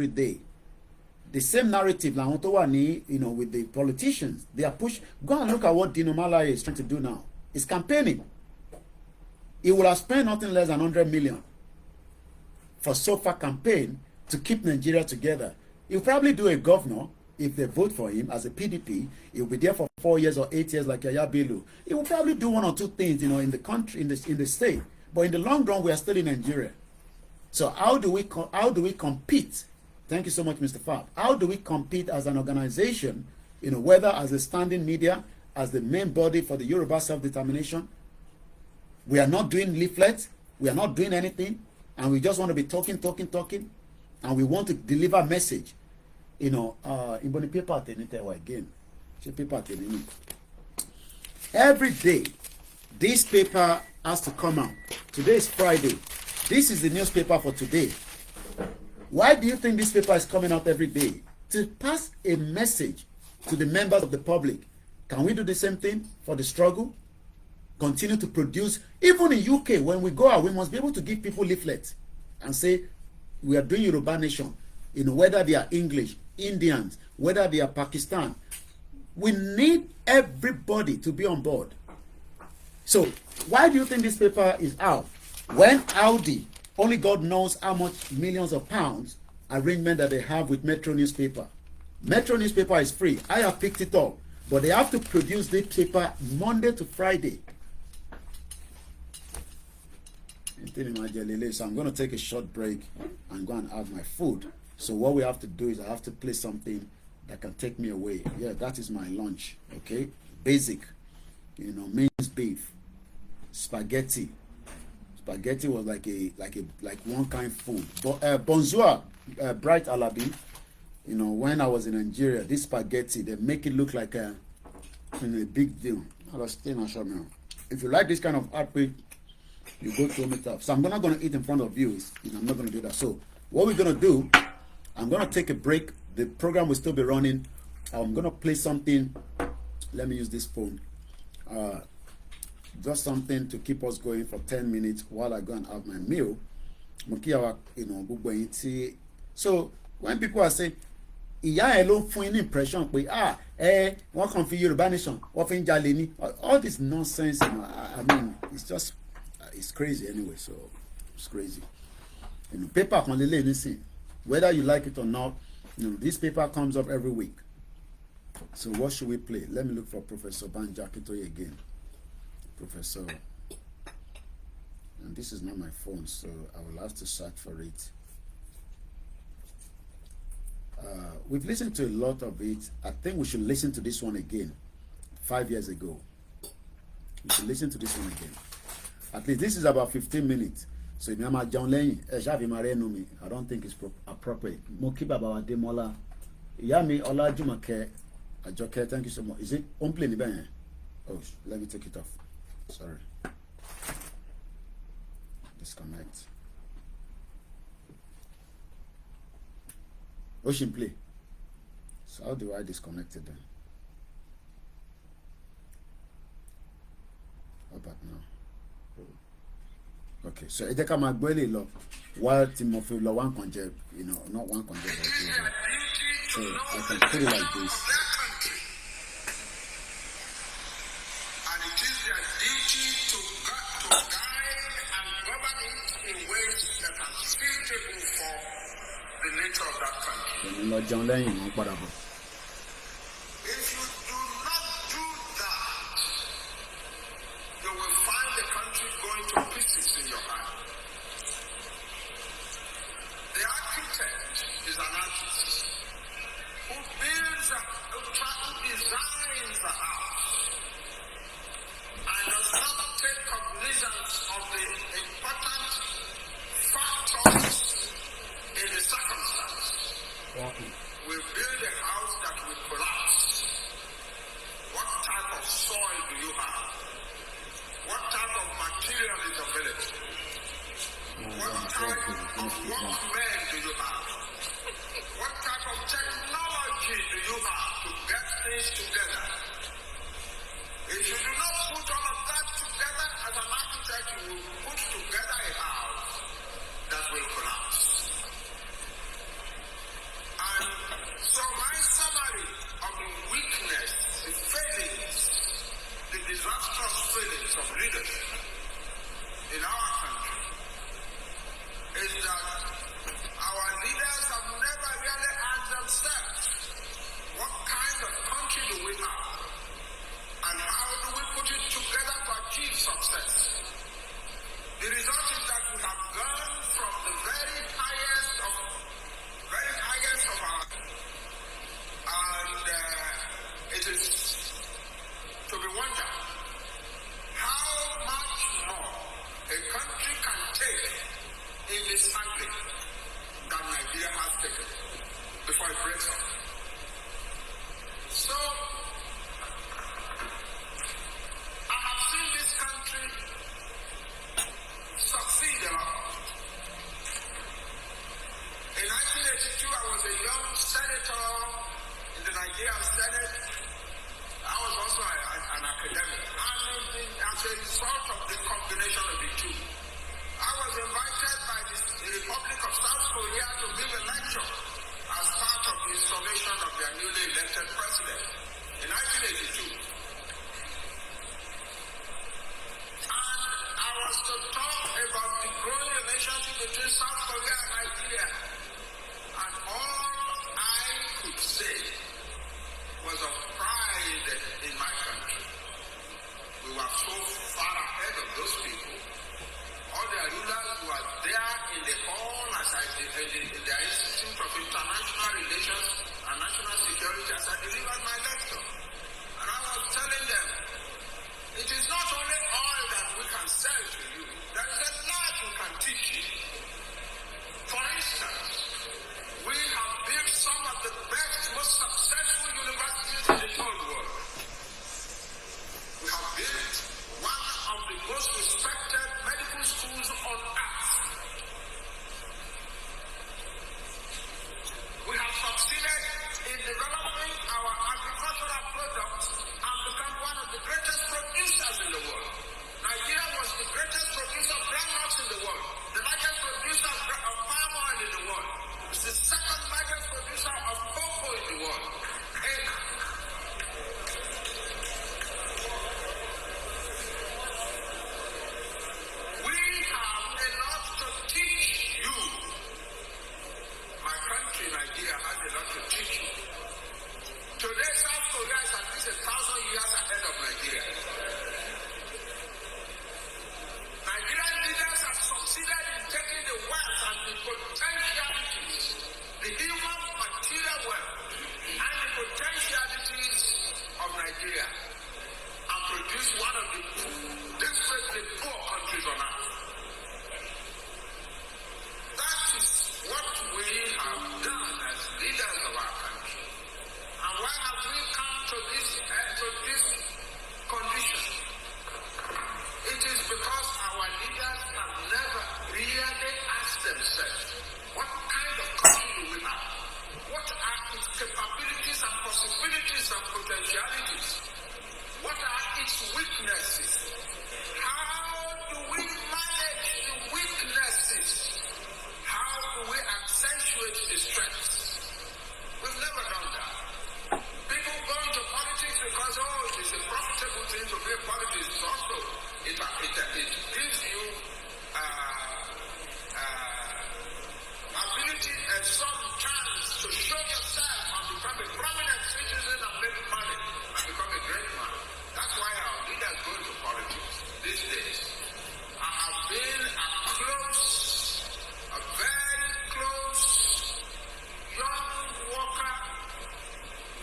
every day. The same narrative, with the politicians, they are pushed. Go and look at what Dino Malaya is trying to do now. He's campaigning. He will have spent nothing less than 100 million for so far campaign to keep Nigeria together. He'll probably do a governor if they vote for him as a PDP. He'll be there for 4 years or 8 years like Yaya Bello. He will probably do one or two things, in the country, in the state. But in the long run, we are still in Nigeria. So how do we compete? Thank you so much, Mr. Fab. How do we compete as an organization, whether as a standing media, as the main body for the Yoruba self-determination? We are not doing leaflets. We are not doing anything. And we just want to be talking. And we want to deliver a message. In paper again. Every day, this paper has to come out. Today is Friday. This is the newspaper for today. Why do you think this paper is coming out every day? To pass a message to the members of the public. Can we do the same thing for the struggle? Continue to produce. Even in UK, when we go out, we must be able to give people leaflets and say, we are doing Yoruba Nation. Whether they are English, Indians, whether they are Pakistan. We need everybody to be on board. So, why do you think this paper is out? When Audi, only God knows how much millions of pounds arrangement that they have with Metro newspaper. Metro newspaper is free. I have picked it up. But they have to produce this paper Monday to Friday. So I'm going to take a short break and go and have my food. So what we have to do is I have to play something that can take me away. Yeah, that is my lunch. Okay, basic. Minced beef, spaghetti. Spaghetti was like one kind food. But bonjour, Bright Alabi. When I was in Nigeria, this spaghetti, they make it look like a big deal. If you like this kind of outfit, you go to it up. So I'm not going to eat in front of you. I'm not going to do that. So what we're going to do, I'm going to take a break. The program will still be running. I'm going to play something. Let me use this phone. Just something to keep us going for 10 minutes while I go and have my meal. So when people are saying, ìyá ẹ ló fún yín ní impression pé wọ́n kàn fi Yorùbá Nation wọ́n fi ń jalè ní, all this nonsense, I mean, it's just it's crazy anyway. So it's crazy. Paper kan lélẹ̀ nísìn, whether you like it or not, this paper comes up every week. So what should we play? Let me look for Professor Banjo Akintoye again. Professor, and this is not my phone, so I will have to search for it. We've listened to a lot of it. I think we should listen to this one again. 5 years ago, we should listen to this one again. At least this is about 15 minutes. So I don't think it's appropriate. Moki Baba Demola, Yami Olajumoke Ajoke, thank you so much. Is it on play? Oh, let me take it off. Sorry. Disconnect. Ocean play. So how do I disconnect it then? How about now? Okay, so Edeka Magbele lo while Timothy lo one conject, not one conject. So I can put it like this. And it is their duty to guide and govern it in ways that are suitable for the nature of that country. If you do not do that, you will find the country going to pieces in your hand. The architect is an artist who designs the house and does not take cognizance of the important factors in the circumstance. We build a house that will collapse. What type of soil do you have? What type of material is available? What type of workmen do you have? What type of technology do you have to get things together? If you do not put all of that together as an architect, you will put together a house that will collapse. shortcomings of leaders in our country is that our leaders have never really asked themselves, what kind of country do we have? And how do we put it together to achieve success? The result is that we have gone from the very highest of our, and it is to be wondered how much more a country can take in this handling that Nigeria has taken before it breaks up. So, I have seen this country succeed a lot. In 1982, I was a young senator in the Nigerian Senate. I was also an academic. And as a result of the combination of the two, I was invited by the Republic of South Korea to give a lecture as part of the installation of their newly elected president in 1982. And I was to talk about the growing relationship between South Korea and Nigeria. And all I could say was of pride in my country. We were so far ahead of those people. All their rulers were there in the hall in the Institute of International Relations and National Security as I delivered my lecture. And I was telling them, it is not only oil that we can sell to you, there is a lot we can teach you. For instance, we have built some of the best, most successful universities in the whole world. We have built one of the most respected medical schools on earth. We have succeeded in developing our agricultural products and become one of the greatest producers in the world. Nigeria was the greatest producer of groundnuts in the world, the largest producer of palm oil in the world. It's the second largest producer of cocoa in the world. And we have a lot to teach you. My country, Nigeria, has a lot to teach you. Today, South Korea is at least 1,000 years ahead of Nigeria. Nigerian leaders have succeeded in taking the wealth and the potentialities, the human material wealth, and the potentialities of Nigeria, and produce one of the desperately poor countries on earth. That is what we have done as leaders of our country. And why have we come to this condition? It is because our leaders have never really asked themselves, what kind of country do we have? What are its capabilities and possibilities and potentialities? What are its weaknesses? How do we manage the weaknesses? How do we accentuate the strengths? We've never done that. People go into politics because, it is a profitable thing to be in politics. It's also, it gives you ability and some chance to show yourself and become a prominent citizen and make money and become a great man. That's why our leaders go into politics these days. I have been a very close young worker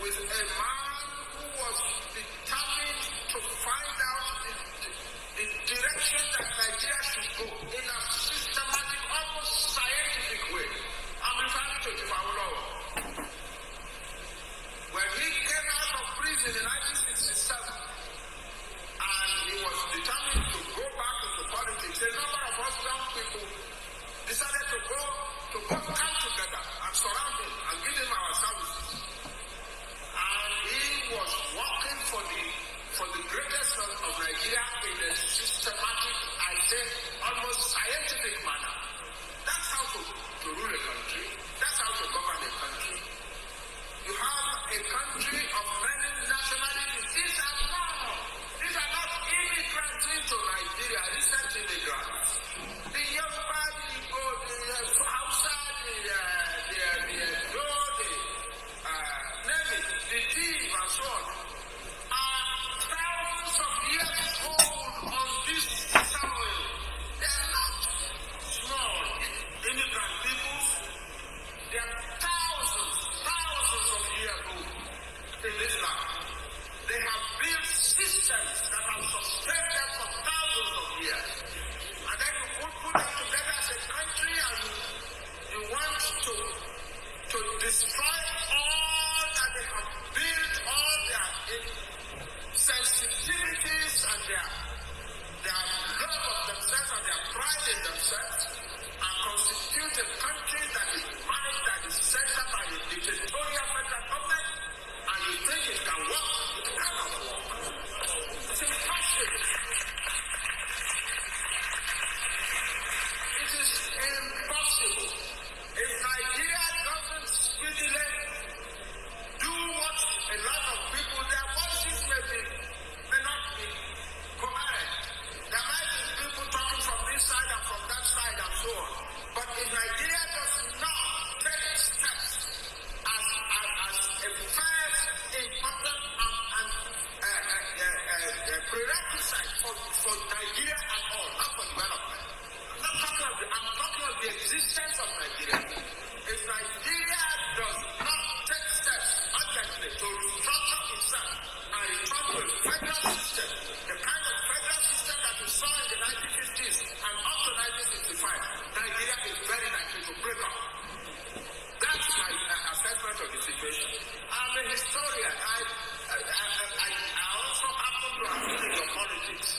with a man who was determined to find out the direction that Nigeria should go in a systematic, almost scientific way. I'm referring to Tifawo. When he came out of prison in 1967, and he was determined to go back into politics, a number of us young people decided to come together and surround him and give him our services. And he was working for the greatest of Nigeria in a systematic, I say, almost scientific manner. That's how to rule a country. That's how to govern a country. You have a country of many nationalities. These are not immigrants into destroy all that they have built, all their sensitivities and their love of themselves and their pride in themselves, and constitute a country that is managed, that is set up by a dictatorial federal government, and you think it can work? It cannot work. It's impossible. It is impossible. If Nigeria doesn't speedily do what a lot of people, their voices may not be coherent. There might be people talking from this side and from that side and so on. But if Nigeria does not take steps as a first important and prerequisite for Nigeria at all, not for development. I'm talking of the existence of Nigeria. If Nigeria does not take steps urgently to restructure itself and return to a federal system, the kind of federal system that we saw in the 1950s and up to 1965, Nigeria is very likely to break up. That's my assessment of the situation. I'm a historian. I also happen to have been in the politics.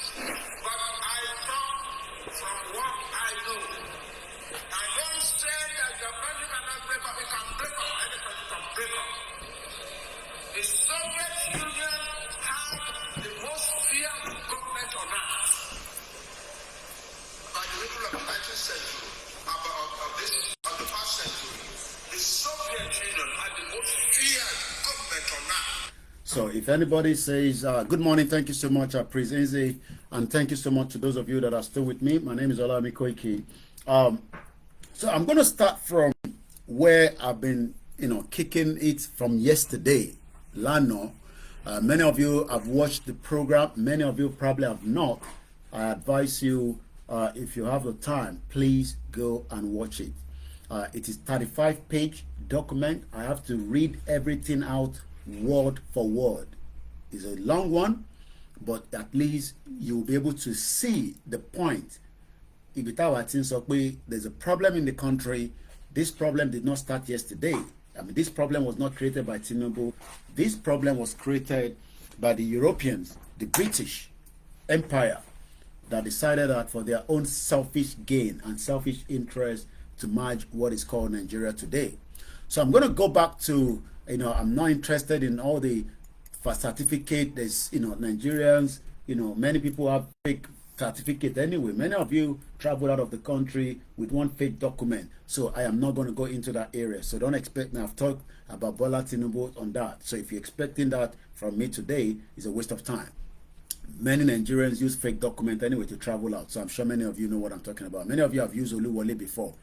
But I talk from what I know. I don't say that the country cannot break up. It can break up. Any country can break up. The Soviet Union had the most feared government on earth by the people of the 19th century, of the past century. The Soviet Union had the most feared government on earth. So if anybody says, good morning, thank you so much, Prince Nze, and thank you so much to those of you that are still with me. My name is Olami Koiki. So I'm going to start from where I've been, kicking it from yesterday, Lano. Many of you have watched the program. Many of you probably have not. I advise you, if you have the time, please go and watch it. It is 35-page document. I have to read everything out word for word. It's a long one, but at least you'll be able to see the point. If there's a problem in the country, this problem did not start yesterday. I mean, this problem was not created by Tinubu. This problem was created by the Europeans, the British Empire, that decided that for their own selfish gain and selfish interest to merge what is called Nigeria today. So I'm going to go back to, I'm not interested in all the certificate. There's, Nigerians, many people have fake certificate anyway. Many of you travel out of the country with one fake document. So I am not going to go into that area. So don't expect me. I've talked about Bola Tinubu on that. So if you're expecting that from me today, it's a waste of time. Many Nigerians use fake document anyway to travel out. So I'm sure many of you know what I'm talking about. Many of you have used Oluwole before.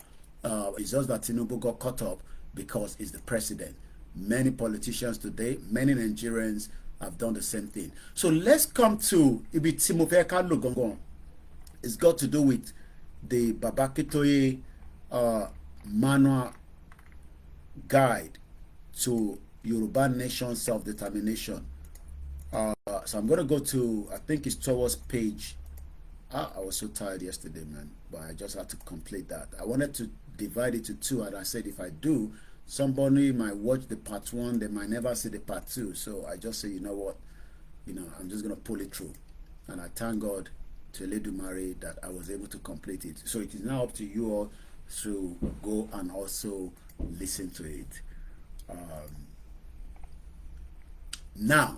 It's just that Tinubu got caught up because he's the president. Many politicians today, many Nigerians have done the same thing. So let's come to Ibi Timofeka Lugongon. It's got to do with the Babakitoye manual guide to Yoruba nation self-determination. So I'm going to go to, I think it's towards page. I was so tired yesterday, man, but I just had to complete that. I wanted to divide it to two, and I said if I do, somebody might watch the part one, they might never see the part two. So I just say, you know what, I'm just going to pull it through. And I thank God to Eledumare that I was able to complete it. So it is now up to you all to go and also listen to it. Now,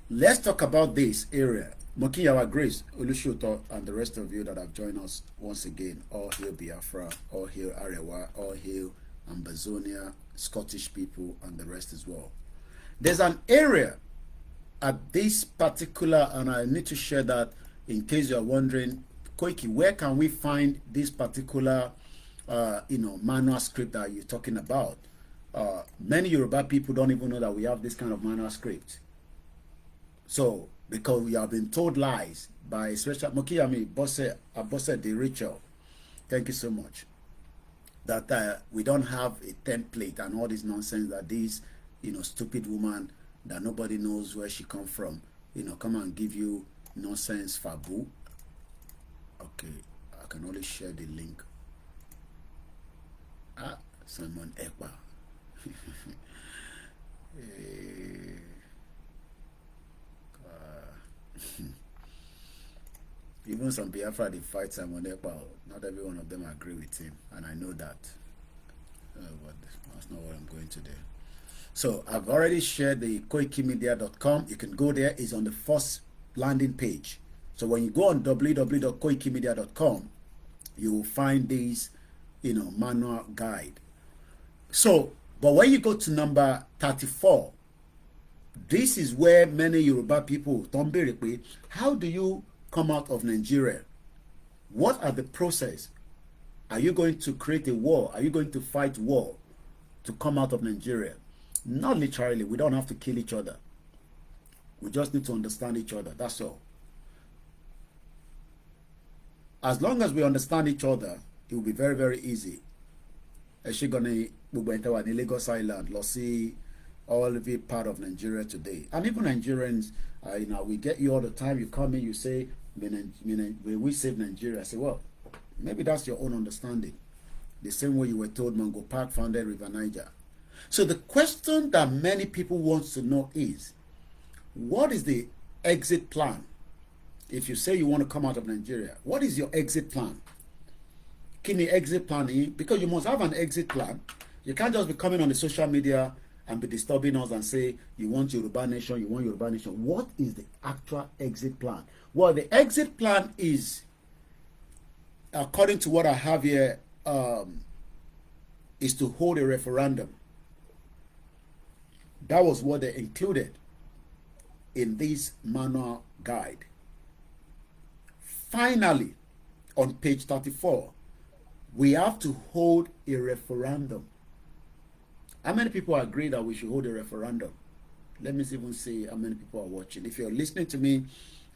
let's talk about this area. Mokiyawa Grace, Olushoto, and the rest of you that have joined us once again. All hail Biafra, all hail Arewa, all hail Ambazonia, Scottish people, and the rest as well. There's an area at this particular, and I need to share that in case you're wondering, Koiki, where can we find this particular, manual script that you're talking about? Many Yoruba people don't even know that we have this kind of manual script. So, because we have been told lies by especially Mokiyami Abose de Rachel. Thank you so much. That we don't have a template and all this nonsense that this, stupid woman that nobody knows where she come from, come and give you nonsense fabu. Okay, I can only share the link. Simon Ekpa. even some Biafra, they fight Simon Ekpa. Not every one of them agree with him, and I know that. But that's not what I'm going to do. So I've already shared the KOIKIMEDIA.com. You can go there. It's on the first landing page. So when you go on www.KOIKIMEDIA.com, you will find this, manual guide. So, but when you go to number 34, this is where many Yoruba people don't be. How do you come out of Nigeria? What are the process? Are you going to create a war? Are you going to fight war to come out of Nigeria? Not literally. We don't have to kill each other. We just need to understand each other. That's all. As long as we understand each other, it will be very, very easy. Lagos Island, see all of it part of Nigeria today. And even Nigerians, we get you all the time. You come in, you say, we save Nigeria. I say, well, maybe that's your own understanding. The same way you were told Mango Park founded River Niger. So the question that many people want to know is, what is the exit plan? If you say you want to come out of Nigeria, what is your exit plan? Give me exit plan, because you must have an exit plan. You can't just be coming on the social media and be disturbing us and say you want Yoruba nation, you want Yoruba nation. What is the actual exit plan? Well, the exit plan is, according to what I have here, is to hold a referendum. That was what they included in this manual guide. Finally, on page 34, we have to hold a referendum. How many people agree that we should hold a referendum? Let me even see how many people are watching. If you're listening to me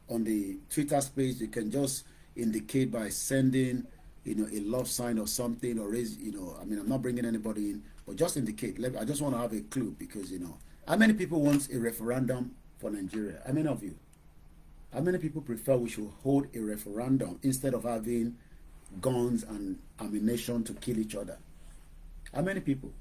on the Twitter space, you can just indicate by sending, a love sign or something, or raise, I'm not bringing anybody in, but just indicate. I just want to have a clue because, how many people want a referendum for Nigeria? How many of you? How many people prefer we should hold a referendum instead of having guns and ammunition to kill each other? How many people?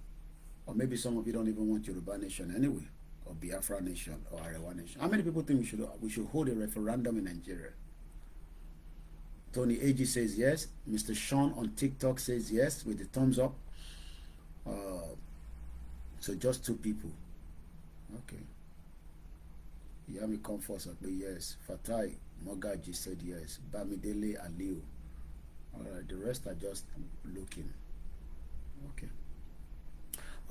Or maybe some of you don't even want Yoruba nation anyway, or Biafra nation, or Arewa nation. How many people think we should hold a referendum in Nigeria? Tony AG says yes. Mr. Sean on TikTok says yes with the thumbs up. So just 2 people. Okay. Yami Comfort, but yes. Fatai Mogaji said yes. Bamidele Aliu. Alright, the rest are just looking. Okay.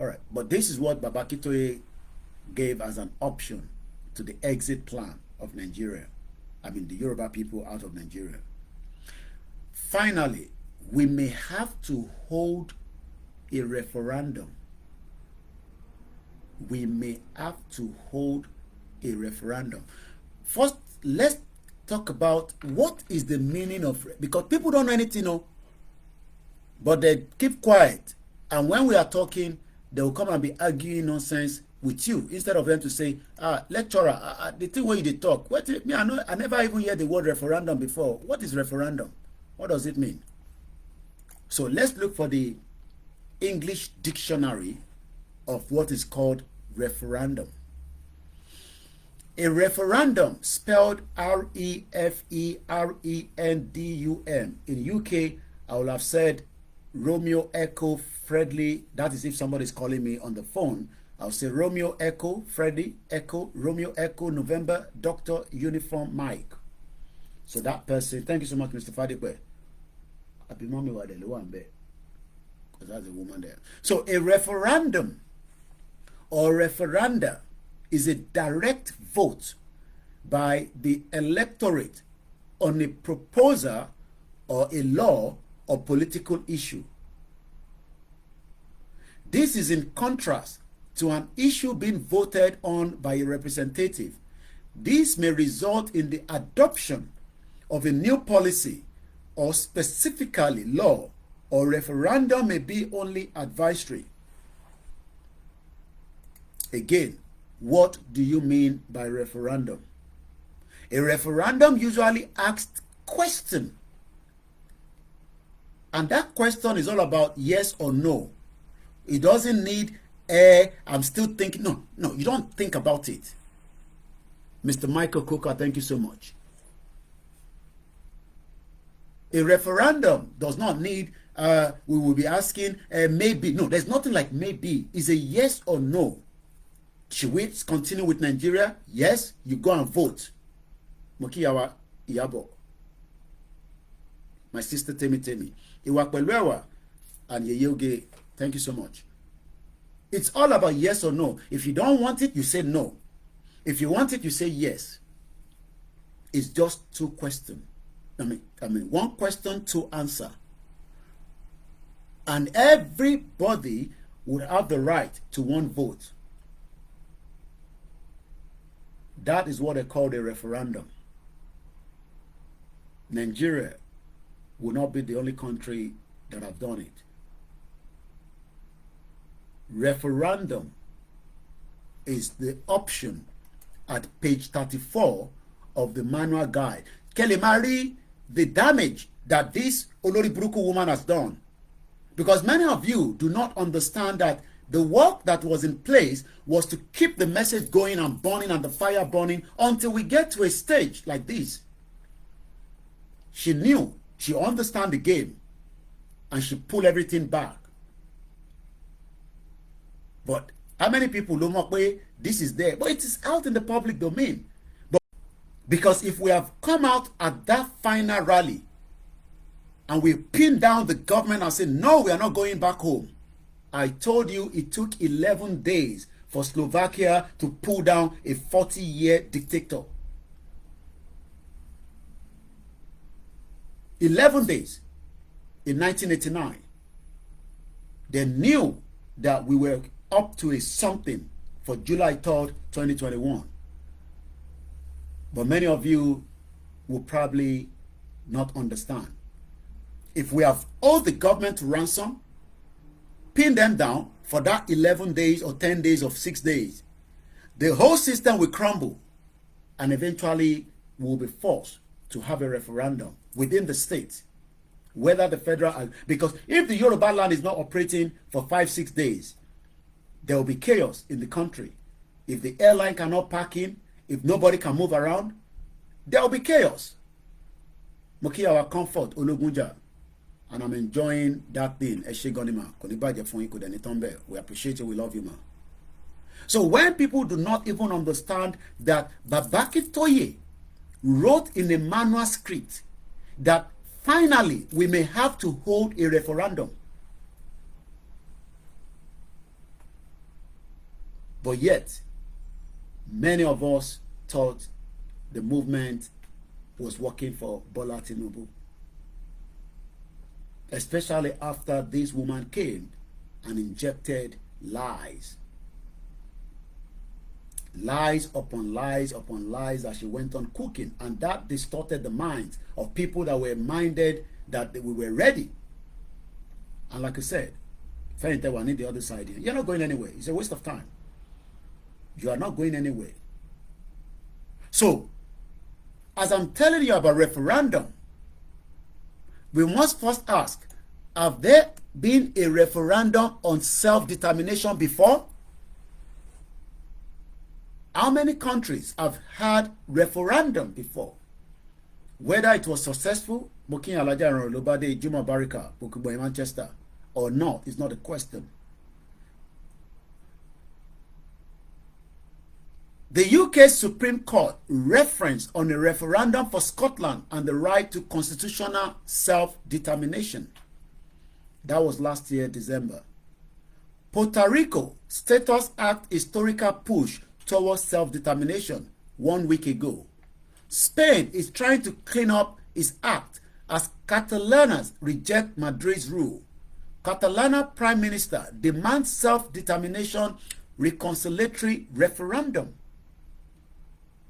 Alright, but this is what Babakitoye gave as an option to the exit plan of Nigeria. The Yoruba people out of Nigeria. Finally, we may have to hold a referendum. We may have to hold a referendum. First, let's talk about what is the meaning of, because people don't know anything, but they keep quiet. And when we are talking, they will come and be arguing nonsense with you instead of them to say, lecturer, the thing where you talk. I never even heard the word referendum before. What is referendum? What does it mean? So let's look for the English dictionary of what is called referendum. A referendum, spelled R-E-F-E-R-E-N-D-U-M. In UK, I would have said Romeo Echo Fredley. That is if somebody is calling me on the phone. I'll say Romeo Echo Freddy Echo Romeo Echo November Doctor Uniform Mike. So that person, thank you so much, Mr. Fadipe. Happy mommy wa the one there. Because that's a woman there. So a referendum or referenda is a direct vote by the electorate on a proposal or a law or political issue. This is in contrast to an issue being voted on by a representative. This may result in the adoption of a new policy or specifically law, or referendum may be only advisory. Again, what do you mean by referendum? A referendum usually asks question. And that question is all about yes or no. It doesn't need, I'm still thinking. No, you don't think about it. Mr. Michael Coker, thank you so much. A referendum does not need, we will be asking maybe. No, there's nothing like maybe. It's a yes or no. Should we continue with Nigeria? Yes, you go and vote. Mokiyawa Iyabo. My sister Temi. Iwa Pelwewa and Yeyoge. Thank you so much. It's all about yes or no. If you don't want it, you say no. If you want it, you say yes. It's just two questions. I mean, one question, two answer. And everybody would have the right to one vote. That is what they call a referendum. Nigeria will not be the only country that have done it. Referendum is the option at page 34 of the manual guide. Kelimari, the damage that this Olori Buruku woman has done. Because many of you do not understand that the work that was in place was to keep the message going and burning and the fire burning until we get to a stage like this. She knew, she understand the game, and she pulled everything back. But how many people don't know where this is there? But it is out in the public domain. But because if we have come out at that final rally and we pin down the government and say, no, we are not going back home. I told you it took 11 days for Slovakia to pull down a 40-year dictator. 11 days in 1989. They knew that we were up to a something for July 3rd, 2021. But many of you will probably not understand. If we have owed the government to ransom, pin them down for that 11 days or 10 days or 6 days, the whole system will crumble and eventually will be forced to have a referendum within the state. Whether the federal, because if the Yoruba land is not operating for 5-6 days, there will be chaos in the country. If the airline cannot park in, if nobody can move around, there will be chaos. Moki our comfort, Ologunja, and I'm enjoying that thing. We appreciate you, we love you, man. So when people do not even understand that Babaki Toye wrote in a manuscript that finally we may have to hold a referendum. But yet, many of us thought the movement was working for Bola Tinubu. Especially after this woman came and injected lies. Lies upon lies upon lies that she went on cooking. And that distorted the minds of people that were minded that we were ready. And like I said, if I need the other side here, you're not going anywhere. It's a waste of time. You are not going anywhere. So, as I'm telling you about referendum, we must first ask, have there been a referendum on self-determination before? How many countries have had referendum before? Whether it was successful, Mokin Alaja and Lobade, Juma Barika, Bokubo Manchester, or not, is not a question. The UK Supreme Court referenced on a referendum for Scotland and the right to constitutional self-determination. That was last year, December. Puerto Rico Status Act historical push towards self-determination 1 week ago. Spain is trying to clean up its act as Catalans reject Madrid's rule. Catalan Prime Minister demands self-determination reconciliatory referendum.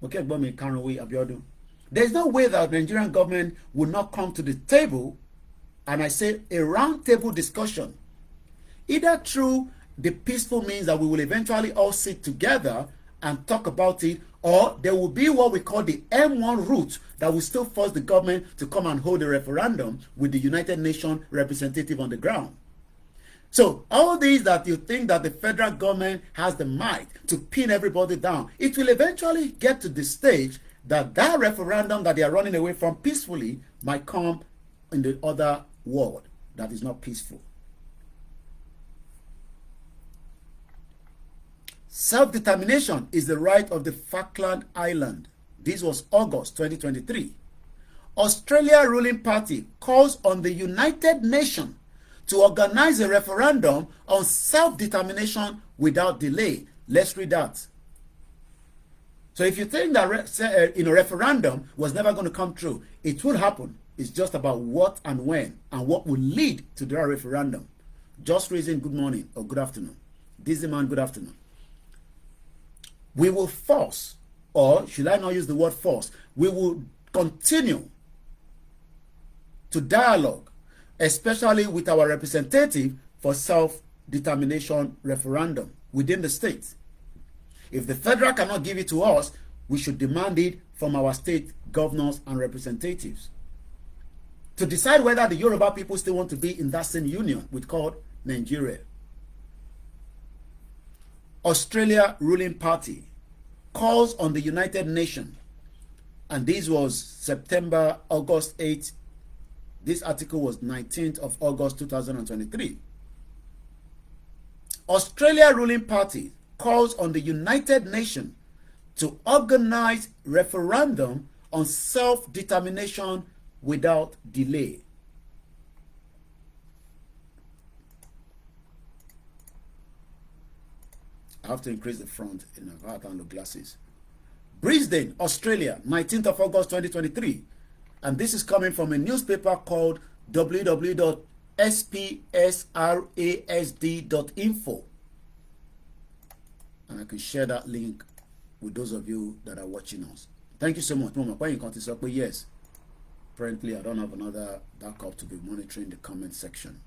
Okay, there's no way that the Nigerian government will not come to the table, and I say a round table discussion, either through the peaceful means that we will eventually all sit together and talk about it, or there will be what we call the M1 route that will still force the government to come and hold a referendum with the United Nations representative on the ground. So all these that you think that the federal government has the might to pin everybody down, it will eventually get to the stage that that referendum that they are running away from peacefully might come in the other world that is not peaceful. Self-determination is the right of the Falkland Island. This was August 2023. Australia ruling party calls on the United Nations to organize a referendum on self-determination without delay. Let's read that. So if you think that referendum was never going to come true, it will happen. It's just about what and when and what will lead to the referendum. Just raising good morning or good afternoon. Dizzy man, good afternoon. We will force, or should I not use the word force, we will continue to dialogue, especially with our representative for self-determination referendum within the state. If the federal cannot give it to us, we should demand it from our state governors and representatives to decide whether the Yoruba people still want to be in that same union we call Nigeria. Australia ruling party calls on the United Nations, and this was August 8th. This article was 19th of August 2023. Australia ruling party calls on the United Nations to organize referendum on self-determination without delay. I have to increase the front in a part and the glasses. Brisbane, Australia, 19th of August 2023. And this is coming from a newspaper called www.spsrasd.info. And I can share that link with those of you that are watching us. Thank you so much. Yes. Apparently, I don't have another backup to be monitoring the comment section.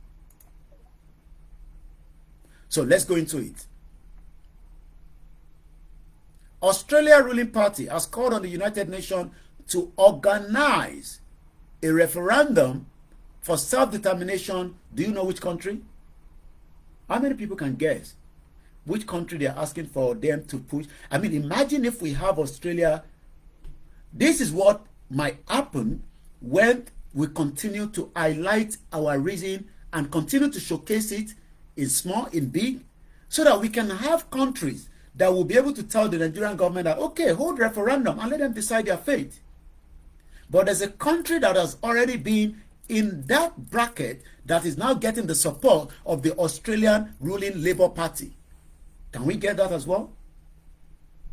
So let's go into it. Australia ruling party has called on the United Nations to organize a referendum for self-determination. Do you know which country? How many people can guess which country they are asking for them to push? I mean, imagine if we have Australia. This is what might happen when we continue to highlight our reason and continue to showcase it in small, in big, so that we can have countries that will be able to tell the Nigerian government that, okay, hold referendum and let them decide their fate. But there's a country that has already been in that bracket that is now getting the support of the Australian ruling Labour Party. Can we get that as well?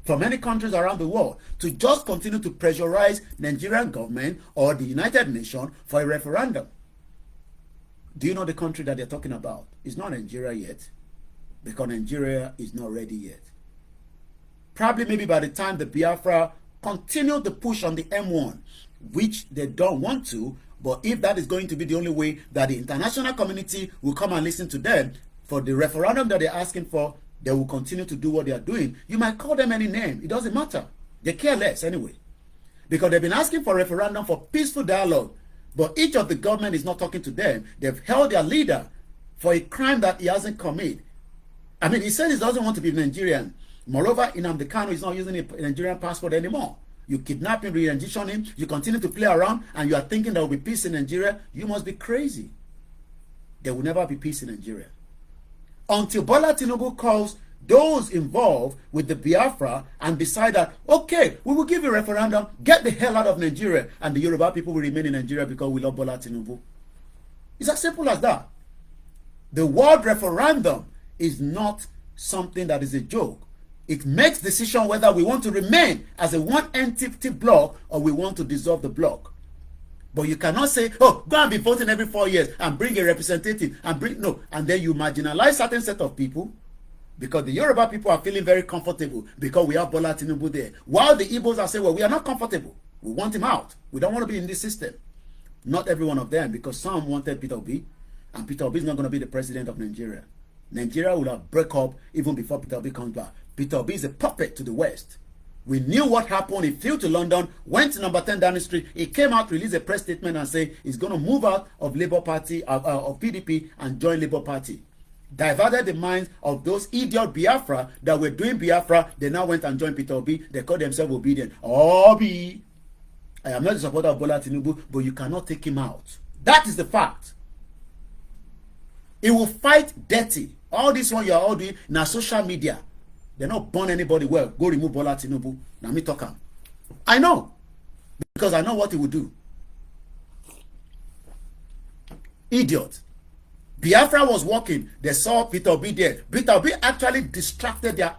From many countries around the world to just continue to pressurize Nigerian government or the United Nations for a referendum. Do you know the country that they're talking about? It's not Nigeria yet, because Nigeria is not ready yet. Probably maybe by the time the Biafra continue the push on the M1, which they don't want to, but if that is going to be the only way that the international community will come and listen to them for the referendum that they're asking for, they will continue to do what they are doing. You might call them any name. It doesn't matter. They care less anyway. Because they've been asking for referendum for peaceful dialogue, but each of the government is not talking to them. They've held their leader for a crime that he hasn't committed. I mean, he said he doesn't want to be Nigerian. Moreover, Nnamdi Kanu is not using a Nigerian passport anymore. You kidnap him, re-rendition him, you continue to play around, and you are thinking there will be peace in Nigeria. You must be crazy. There will never be peace in Nigeria until Bola Tinubu calls those involved with the Biafra and decide that, okay, we will give you a referendum, get the hell out of Nigeria, and the Yoruba people will remain in Nigeria because we love Bola Tinubu. It's as simple as that. The word referendum is not something that is a joke. It makes decision whether we want to remain as a one entity block or we want to dissolve the block. But you cannot say, oh, go and be voting every 4 years and bring a representative and bring, no. And then you marginalize certain set of people because the Yoruba people are feeling very comfortable because we have Bola Tinubu there. While the Igbos are saying, well, we are not comfortable. We want him out. We don't want to be in this system. Not every one of them, because some wanted Peter Obi, and Peter Obi is not going to be the president of Nigeria. Nigeria will have break up even before Peter Obi comes back. Peter Obi is a puppet to the West. We knew what happened. He flew to London, went to number 10 Downing Street. He came out, released a press statement and said he's going to move out of Labour Party, of PDP, and join Labour Party. Diverted the minds of those idiot Biafra that were doing Biafra. They now went and joined Peter Obi. They called themselves obedient. Obi. I am not a supporter of Bola Tinubu, but you cannot take him out. That is the fact. It will fight dirty. All this one you are all doing na social media. They not burn anybody well. Go remove Bola Tinubu. Now me talk am. I know. Because I know what he will do. Idiot. Biafra was walking. They saw Peter Obi there. Peter Obi actually distracted their,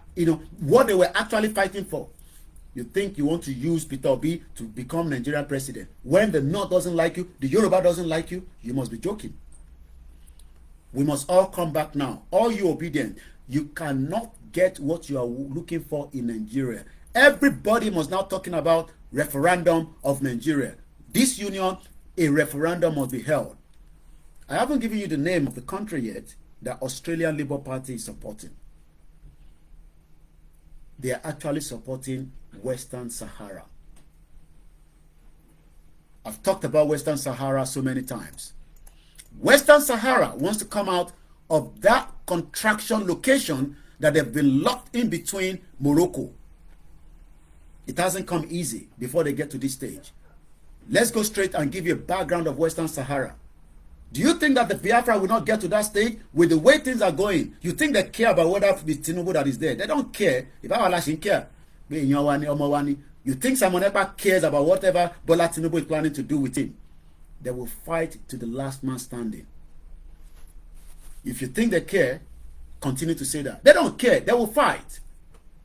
what they were actually fighting for. You think you want to use Peter Obi to become Nigerian president? When the North doesn't like you, the Yoruba doesn't like you, you must be joking. We must all come back now. All you obedient. You cannot get what you are looking for in Nigeria. Everybody must now talking about referendum of Nigeria. This union, a referendum must be held. I haven't given you the name of the country yet that Australian Labour Party is supporting. They are actually supporting Western Sahara. I've talked about Western Sahara so many times. Western Sahara wants to come out of that contraction location that they've been locked in between Morocco. It hasn't come easy before they get to this stage. Let's go straight and give you a background of Western Sahara. Do you think that the Biafra will not get to that stage with the way things are going? You think they care about whether it's Tinubu that is there? They don't care. If I was care, you think Simon Ekpa cares about whatever Bola Tinubu is planning to do with him? They will fight to the last man standing. If you think they care, continue to say that. They don't care. They will fight.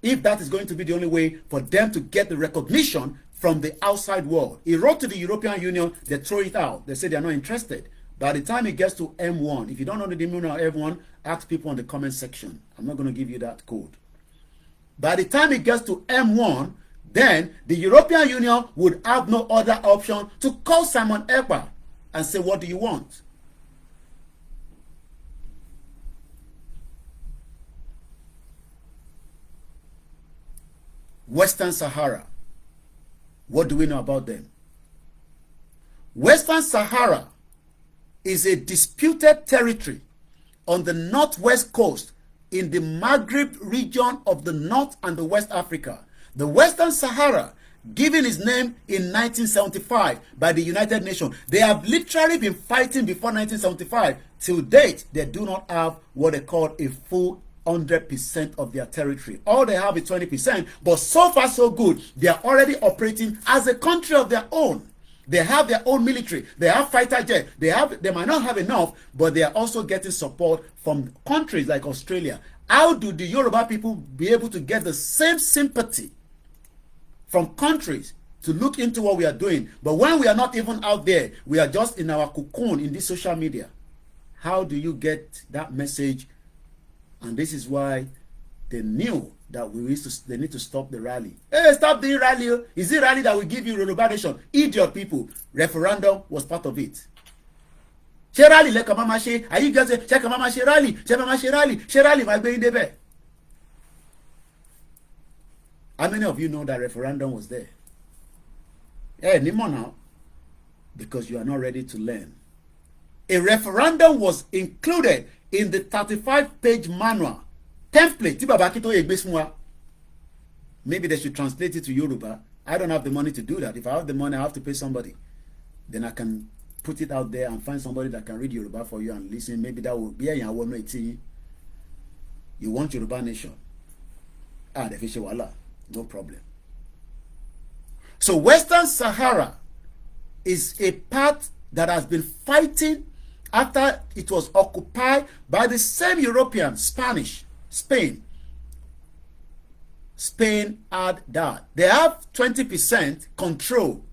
If that is going to be the only way for them to get the recognition from the outside world. He wrote to the European Union, they throw it out. They say they are not interested. By the time it gets to M1, if you don't know the meaning of M1, ask people in the comment section. I'm not going to give you that code. By the time it gets to M1, then the European Union would have no other option to call Simon Ekpa and say, what do you want? Western Sahara. What do we know about them? Western Sahara is a disputed territory on the northwest coast in the Maghreb region of the North and the West Africa. The Western Sahara, given its name in 1975 by the United Nations. They have literally been fighting before 1975. Till date, they do not have what they call a full 100% of their territory. All they have is 20%, but so far so good. They are already operating as a country of their own. They have their own military. They have fighter jets. They might not have enough, but they are also getting support from countries like Australia. How do the Yoruba people be able to get the same sympathy from countries to look into what we are doing? But when we are not even out there, we are just in our cocoon in this social media. How do you get that message? And this is why they knew that they need to stop the rally. Hey, stop the rally. Is it rally that will give you Yoruba nation? Idiot people. Referendum was part of it. Ṣé rally lẹ́kọ̀ọ́ máa ṣe? Are you guys ṣé kàn máa ṣe rally? Ṣé máa ṣe rally? Ṣé rally máa gbé yín débẹ̀? How many of you know that referendum was there? Hey, ní mọ̀ now. Because you are not ready to learn. A referendum was included in the 35-page manual template tí Baba Akintoye gbé fún wa. Maybe they should translate it to Yoruba. I don't have the money to do that. If I have the money, I have to pay somebody. Then I can put it out there and find somebody that can read Yoruba for you and listen. Maybe that will be a one way. You want Yoruba nation. The fish wala. No problem. So Western Sahara is a part that has been fighting after it was occupied by the same European, Spain. Spain had that. They have 20% control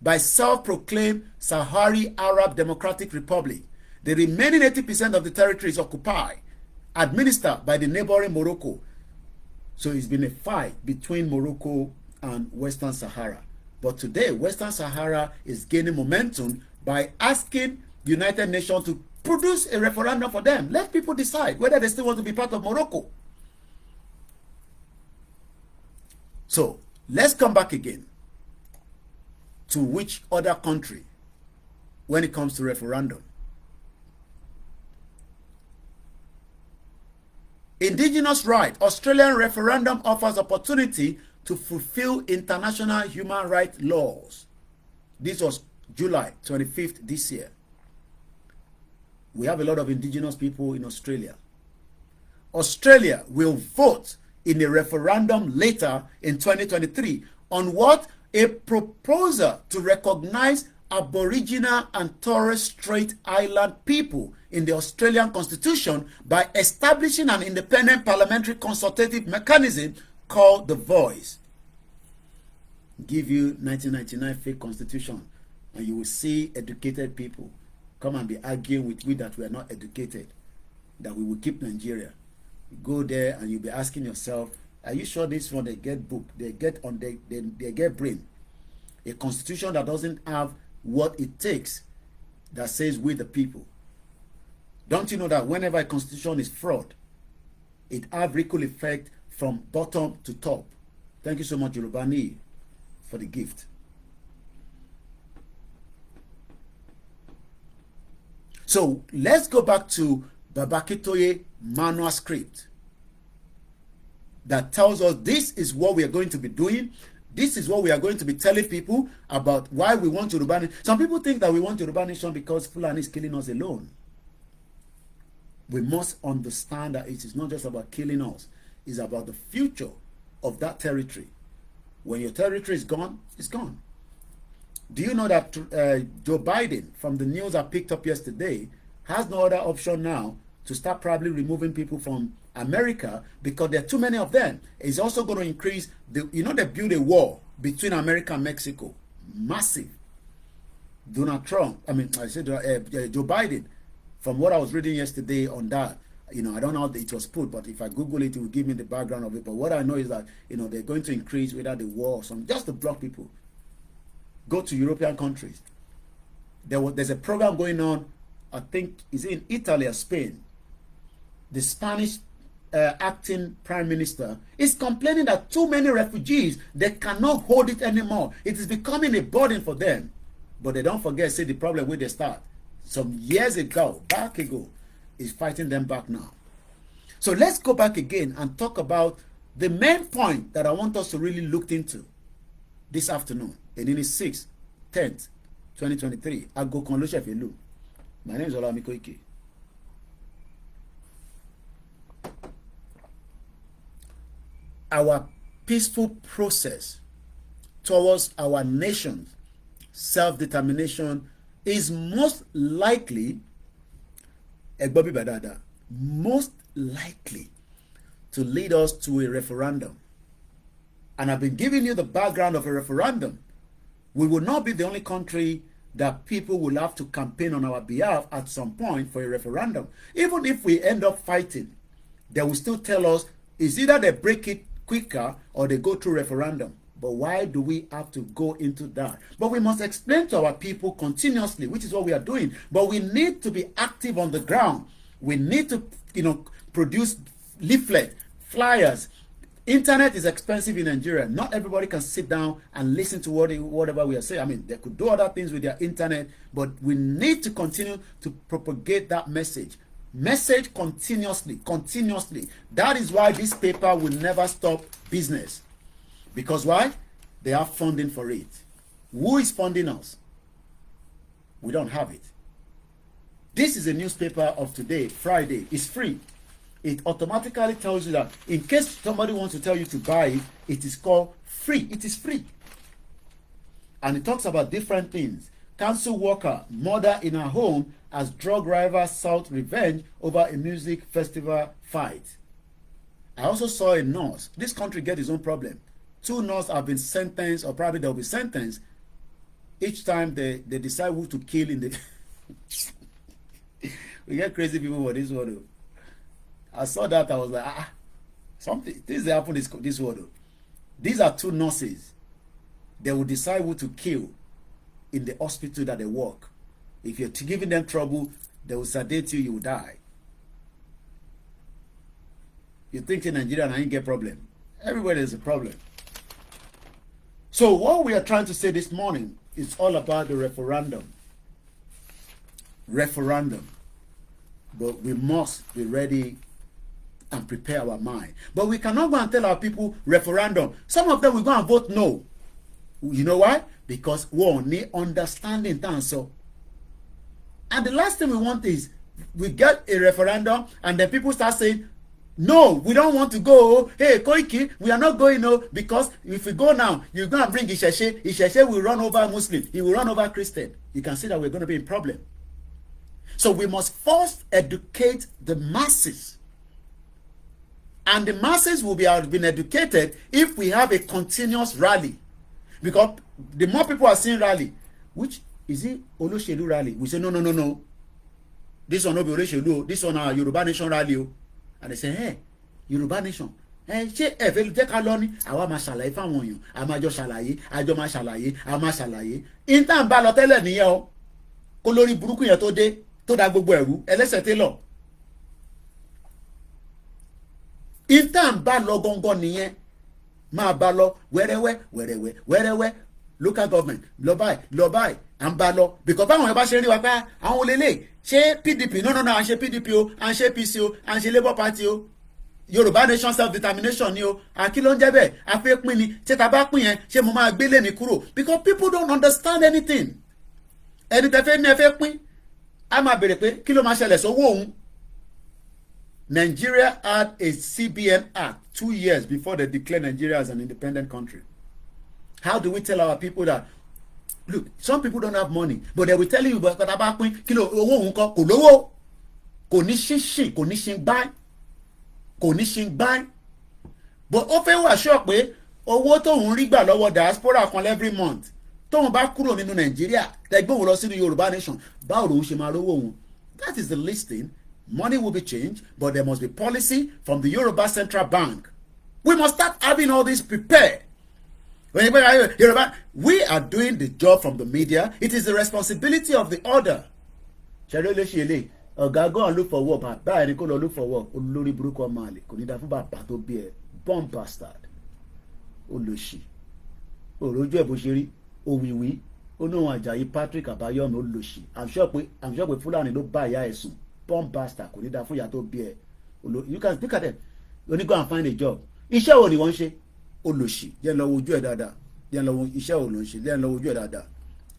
by self-proclaimed Sahrawi Arab Democratic Republic. The remaining 80% of the territory is occupied, administered by the neighboring Morocco. So it's been a fight between Morocco and Western Sahara. But today, Western Sahara is gaining momentum by asking the United Nations to produce a referendum for them. Let people decide whether they still want to be part of Morocco. So, let's come back again to which other country when it comes to referendum. Indigenous right. Australian referendum offers opportunity to fulfill international human rights laws. This was July 25th this year. We have a lot of indigenous people in Australia. Australia will vote in a referendum later in 2023 on what? A proposal to recognize Aboriginal and Torres Strait Island people in the Australian Constitution by establishing an independent parliamentary consultative mechanism called The Voice. Give you 1999 fake constitution and you will see educated people come and be arguing with we that we are not educated, that we will keep Nigeria. You go there and you'll be asking yourself, are you sure this one they get book, they get on they get brain? A constitution that doesn't have what it takes, that says we the people. Don't you know that whenever a constitution is fraud, it have ripple effect from bottom to top? Thank you so much, Yorubani, for the gift. So let's go back to Babakitoye manuscript that tells us this is what we are going to be doing. This is what we are going to be telling people about why we want Yoruba Nation. Some people think that we want Yoruba Nation because Fulani is killing us alone. We must understand that it is not just about killing us. It's about the future of that territory. When your territory is gone, it's gone. Do you know that Joe Biden, from the news I picked up yesterday, has no other option now to start probably removing people from America because there are too many of them. It's also going to increase they build a wall between America and Mexico. Massive. Donald Trump, I said Joe Biden, from what I was reading yesterday on that, I don't know how it was put, but if I Google it, it will give me the background of it. But what I know is that, they're going to increase whether the wall or something, just to block people. Go to European countries. There's a program going on, I think, is in Italy or Spain. The Spanish acting prime minister is complaining that too many refugees, they cannot hold it anymore. It is becoming a burden for them. But they don't forget, say the problem where they start. Some years ago, is fighting them back now. So let's go back again and talk about the main point that I want us to really look into this afternoon. And it is 6th, 10th, 2023. I go Konloshe Felu. My name is Olami Koiki. Our peaceful process towards our nation's self-determination is most likely to lead us to a referendum. And I've been giving you the background of a referendum. We will not be the only country that people will have to campaign on our behalf at some point for a referendum. Even if we end up fighting, they will still tell us it's either they break it quicker or they go through referendum. But why do we have to go into that? But we must explain to our people continuously, which is what we are doing. But we need to be active on the ground. We need to, produce leaflet, flyers. Internet is expensive in Nigeria. Not everybody can sit down and listen to whatever we are saying. They could do other things with their internet, but we need to continue to propagate that message. Message continuously. That is why this paper will never stop business. Because why? They have funding for it. Who is funding us? We don't have it. This is a newspaper of today, Friday. It's free. It automatically tells you that in case somebody wants to tell you to buy it, it is called free. It is free. And it talks about different things. Council worker, murder in her home as drug rival sought revenge over a music festival fight. I also saw a nurse. This country gets its own problem. 2 nurses have been sentenced, or probably they'll be sentenced. Each time they decide who to kill in the... We get crazy people for this world. I saw that, I was like, something, this happened this world. These are 2 nurses. They will decide who to kill in the hospital that they work. If you're giving them trouble, they will sedate you, you will die. You think in Nigeria and I ain't get problem. Everywhere there's a problem. So what we are trying to say this morning is all about the referendum. But we must be ready and prepare our mind. But we cannot go and tell our people referendum. Some of them will go and vote no. You know why? Because we need understanding. So, and the last thing we want is we get a referendum and then people start saying, no, we don't want to go. Hey, Koiki, we are not going, no, because if we go now, you're going to bring Isheshe. Isheshe will run over Muslim. He will run over Christian. You can see that we're going to be in problem. So we must first educate the masses. And the masses will have been educated if we have a continuous rally. Because the more people are seeing rally, which is it Olóṣèlú rally? We say, no. This one no be Olóṣèlú. This one our Yoruba Nation rally. And they say, hey, Yoruba Nation. Ṣé ẹ fẹ́ jẹ́ ká lọ ní àwa máa ṣàlàyé fáwọn èèyàn, a máa jọ ṣàlàyé, àjọ máa ṣàlàyé, a máa ṣàlàyé. Intan bá lọ tẹ́lẹ̀ nìyẹn o. Kó lórí burúkú yẹn tó dé, tó dá gbogbo ẹ̀rú, ẹlẹ́sẹ̀ télọ̀. Intan bá lọ gangan nìyẹn. Máa bá lọ wẹ́rẹ́wẹ́ local government lọ báyìí à ń bá lọ because báwọn ẹ bá ṣe rí wa pé àwọn olélè ṣé PDP no à ń ṣe PDP o à ń ṣe PC o à ń ṣe Labour Party o Yorùbá Nation self determination ni o àkí ló ń jẹ́ bẹ́ẹ̀ a fẹ́ pín ni ṣé ta bá pín yẹn ṣé mo máa gbélé mi kúrò because people don't understand anything. Ẹni tẹ fẹ́ ní ẹ fẹ́ pín a máa bèrè pé kí ló máa ṣẹlẹ̀ sówó òun. Nigeria had a CBN Act 2 years before they declared Nigeria as an independent country. How do we tell our people that, look, some people don't have money, but they will tell you, but about kilo owó òun kò lówó, kò ní ṣinṣin, kò ní ṣin gbá, but ó fẹ́ wà sure pé owó tóun rí gbà lọ́wọ́ diaspora kan every month, tóun bá kúrò nínú Nigeria, tẹgbẹ́ òun lọ sínú Yorùbá Nation, báwo lòun ṣe máa rówó òun? That is the listing. Money will be changed, but there must be policy from the Yoruba Central Bank. We must start having all this prepared. We are doing the job from the media. It is the responsibility of the order. Go and look for work. Look for work. Olórí burúkú ọmọ àlè. Kò ní dá fún bàbá tó bí ẹ. Bomb bastard. Olóṣì. Òròjú ẹ̀ bó ṣe rí. Òwìwí. Ó náà Àjàyí Patrick Àbáyọ̀mí olóṣì. I'm sure pé Fúlàní ló bá ìyá ẹ̀ sùn. Bomb bastard. Kò ní dá fún ìyá tó bí ẹ. You can look at them. You need to go and find a job. Iṣẹ́ wo ni wọ́n ṣe? Olóṣì. Jẹ́ lọ wojú ẹ̀ dáadáa. Jẹ́ lọ wo iṣẹ́ wo ló ń ṣe. Jẹ́ lọ wojú ẹ̀ dáadáa.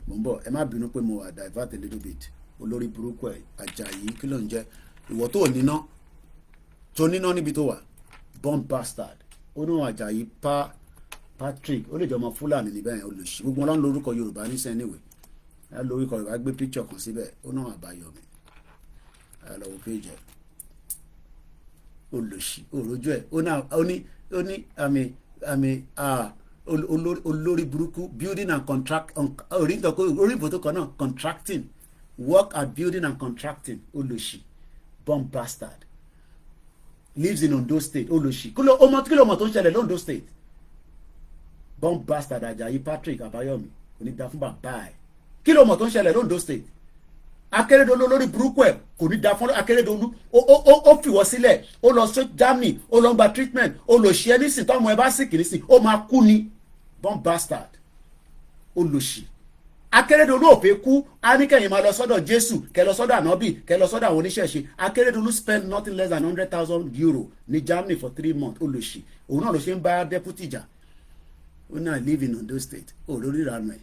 Mo ń bọ̀ ẹ má bínú pé mo wà divert a little bit. Olórí burúkú ẹ̀ Àjàyí kí ló ń jẹ́ ìwọ tó níná níbi tó wà bomb bastard ó náà Àjàyí Patrick ó lè jọ ọmọ Fúlàní níbẹ̀ yẹn olùsí gbogbo wọn lórúkọ Yorùbá ní sẹ́niwé ẹ lórúkọ Yorùbá gbé picture kan síbẹ̀ ó náà Àbáyọ̀mí ẹ lọ wo page ẹ olùsí òròjú ẹ ó ní olórí burúkú building and contract orí ìbò kan náà contracting work at building and contracting olóṣì bomb bastard lives in Ondo State olóṣì kí ló mọ̀ tó ń ṣẹlẹ̀ l'Ondo State bomb bastard Àjàyí Patrick Àbáyọ̀mí kò ní da fún bàbá ẹ̀ kí ló mọ̀ tó ń ṣẹlẹ̀ l'Ondo State Akérédolú lórí burúkú ẹ̀ kò ní da fún Akérédolú ó fìwọ́ sílẹ̀ ó lọ sí Germany ó lọ gba treatment olóṣì ẹ nísìn tọ́mọ ẹ bá sì kìí sìn ó máa kú ni bomb bastard olóṣì Akérédolú ò fẹ́ kú á ní kẹ́yìn máa lọ sọ́dọ̀ Jésù kẹ́ lọ sọ́dọ̀ ànábì kẹ́ lọ sọ́dọ̀ àwọn oníṣẹ̀ṣe Akérédolú spend nothing less than 100,000 euro ní Germany for 3 months olóṣì òun náà ló ṣe ń bá deputy jà ó náà live in Ondo State olórí ìranù ẹ̀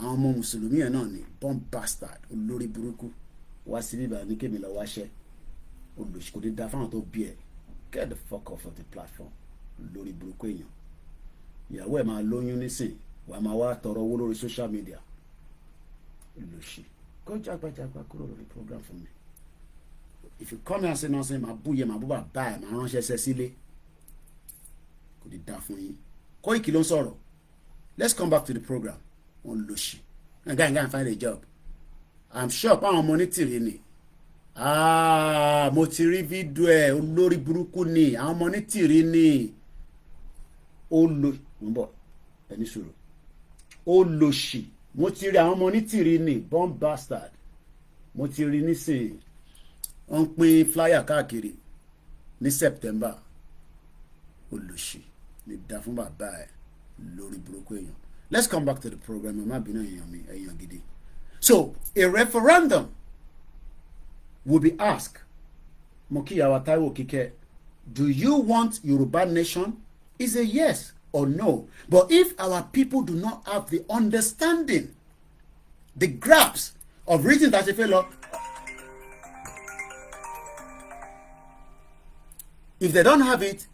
àwọn ọmọ mùsùlùmí ẹ̀ náà ni bomb bastard olórí burúkú wá sí bíbá ní kémi lọ wáṣẹ́ olóṣì kò ní da fáwọn tó bí ẹ̀ get the fuck off of the platform olórí burúkú èèyàn ìyàwó ẹ̀ máa lóyún nísìn wàá máa wá tọrọ owó lórí social media olóṣì kó jágbàjágbà kúrò lórí program fún mi if you come here and say nonsense máa bú yẹ máa bú bàbá ẹ̀ máa ránṣẹ́ ṣẹ́ sílé kò ní da fún yín Koiki ló ń sọ̀rọ̀ let's come back to the program olóṣì go and find a job I'm sure páwọn ọmọ ní tìrì ni mo ti rí fídíò ẹ̀ olórí burúkú ni àwọn ọmọ ní tìrì ni ẹni sọ̀rọ̀ olóṣì mo ti rí àwọn ọmọ onítìrí ní bomb bastard mo ti rí nísìnyí wọ́n pín flyer káàkiri ní September olóṣì ní dá fún bàbá ẹ̀ lórí burúkú èèyàn. Let's come back to the program ẹ má bínú èèyàn gidi. So a referendum will be asked Mokiyawa Taiwo Kike, do you want Yoruba nation? Is a yes or no. But if our people do not have the understanding, the grasp of reading that fellow, If they don't have it,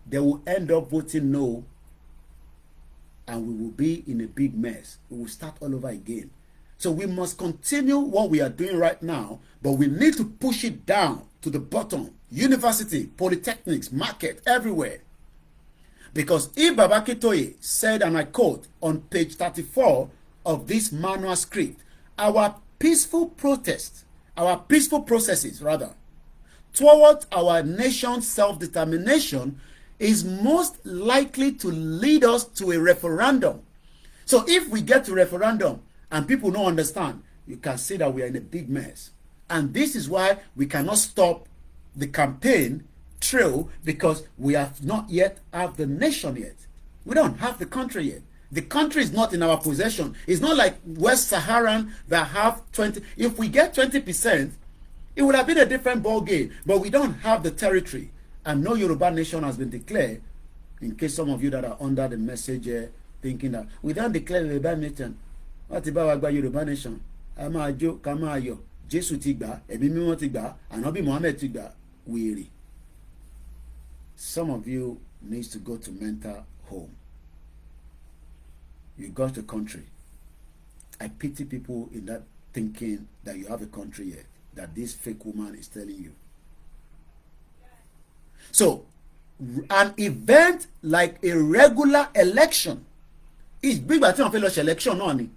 they will end up voting no, and we will be in a big mess. We will start all over again. So we must continue what we are doing right now, but we need to push it down to the bottom. University, polytechnics, market, everywhere. Because if Baba Akintoye said, and I quote, on page 34 of this manual script, our peaceful processes, towards our nation's self-determination is most likely to lead us to a referendum. So if we get to referendum and people don't understand, you can see that we are in a big mess. And this is why we cannot stop the campaign trail, because we have not yet have the nation yet. We don't have the country yet. The country is not in our possession. It's not like West Saharan that have 20. If we get 20%, it would have been a different ball game. But we don't have the territory. And no Yoruba nation has been declared. In case some of you that are under the message thinking that we don't declare the Yoruba nation. What about Yoruba nation? Amajo, Kamayo, Jesu Tigba, Ebimi Tigba, Anobi Mohammed Tigba, weary. Some of you needs to go to mental home. You got the country. I pity people in that thinking that you have a country yet, that this fake woman is telling you. So, an event like a regular election is big, but election only.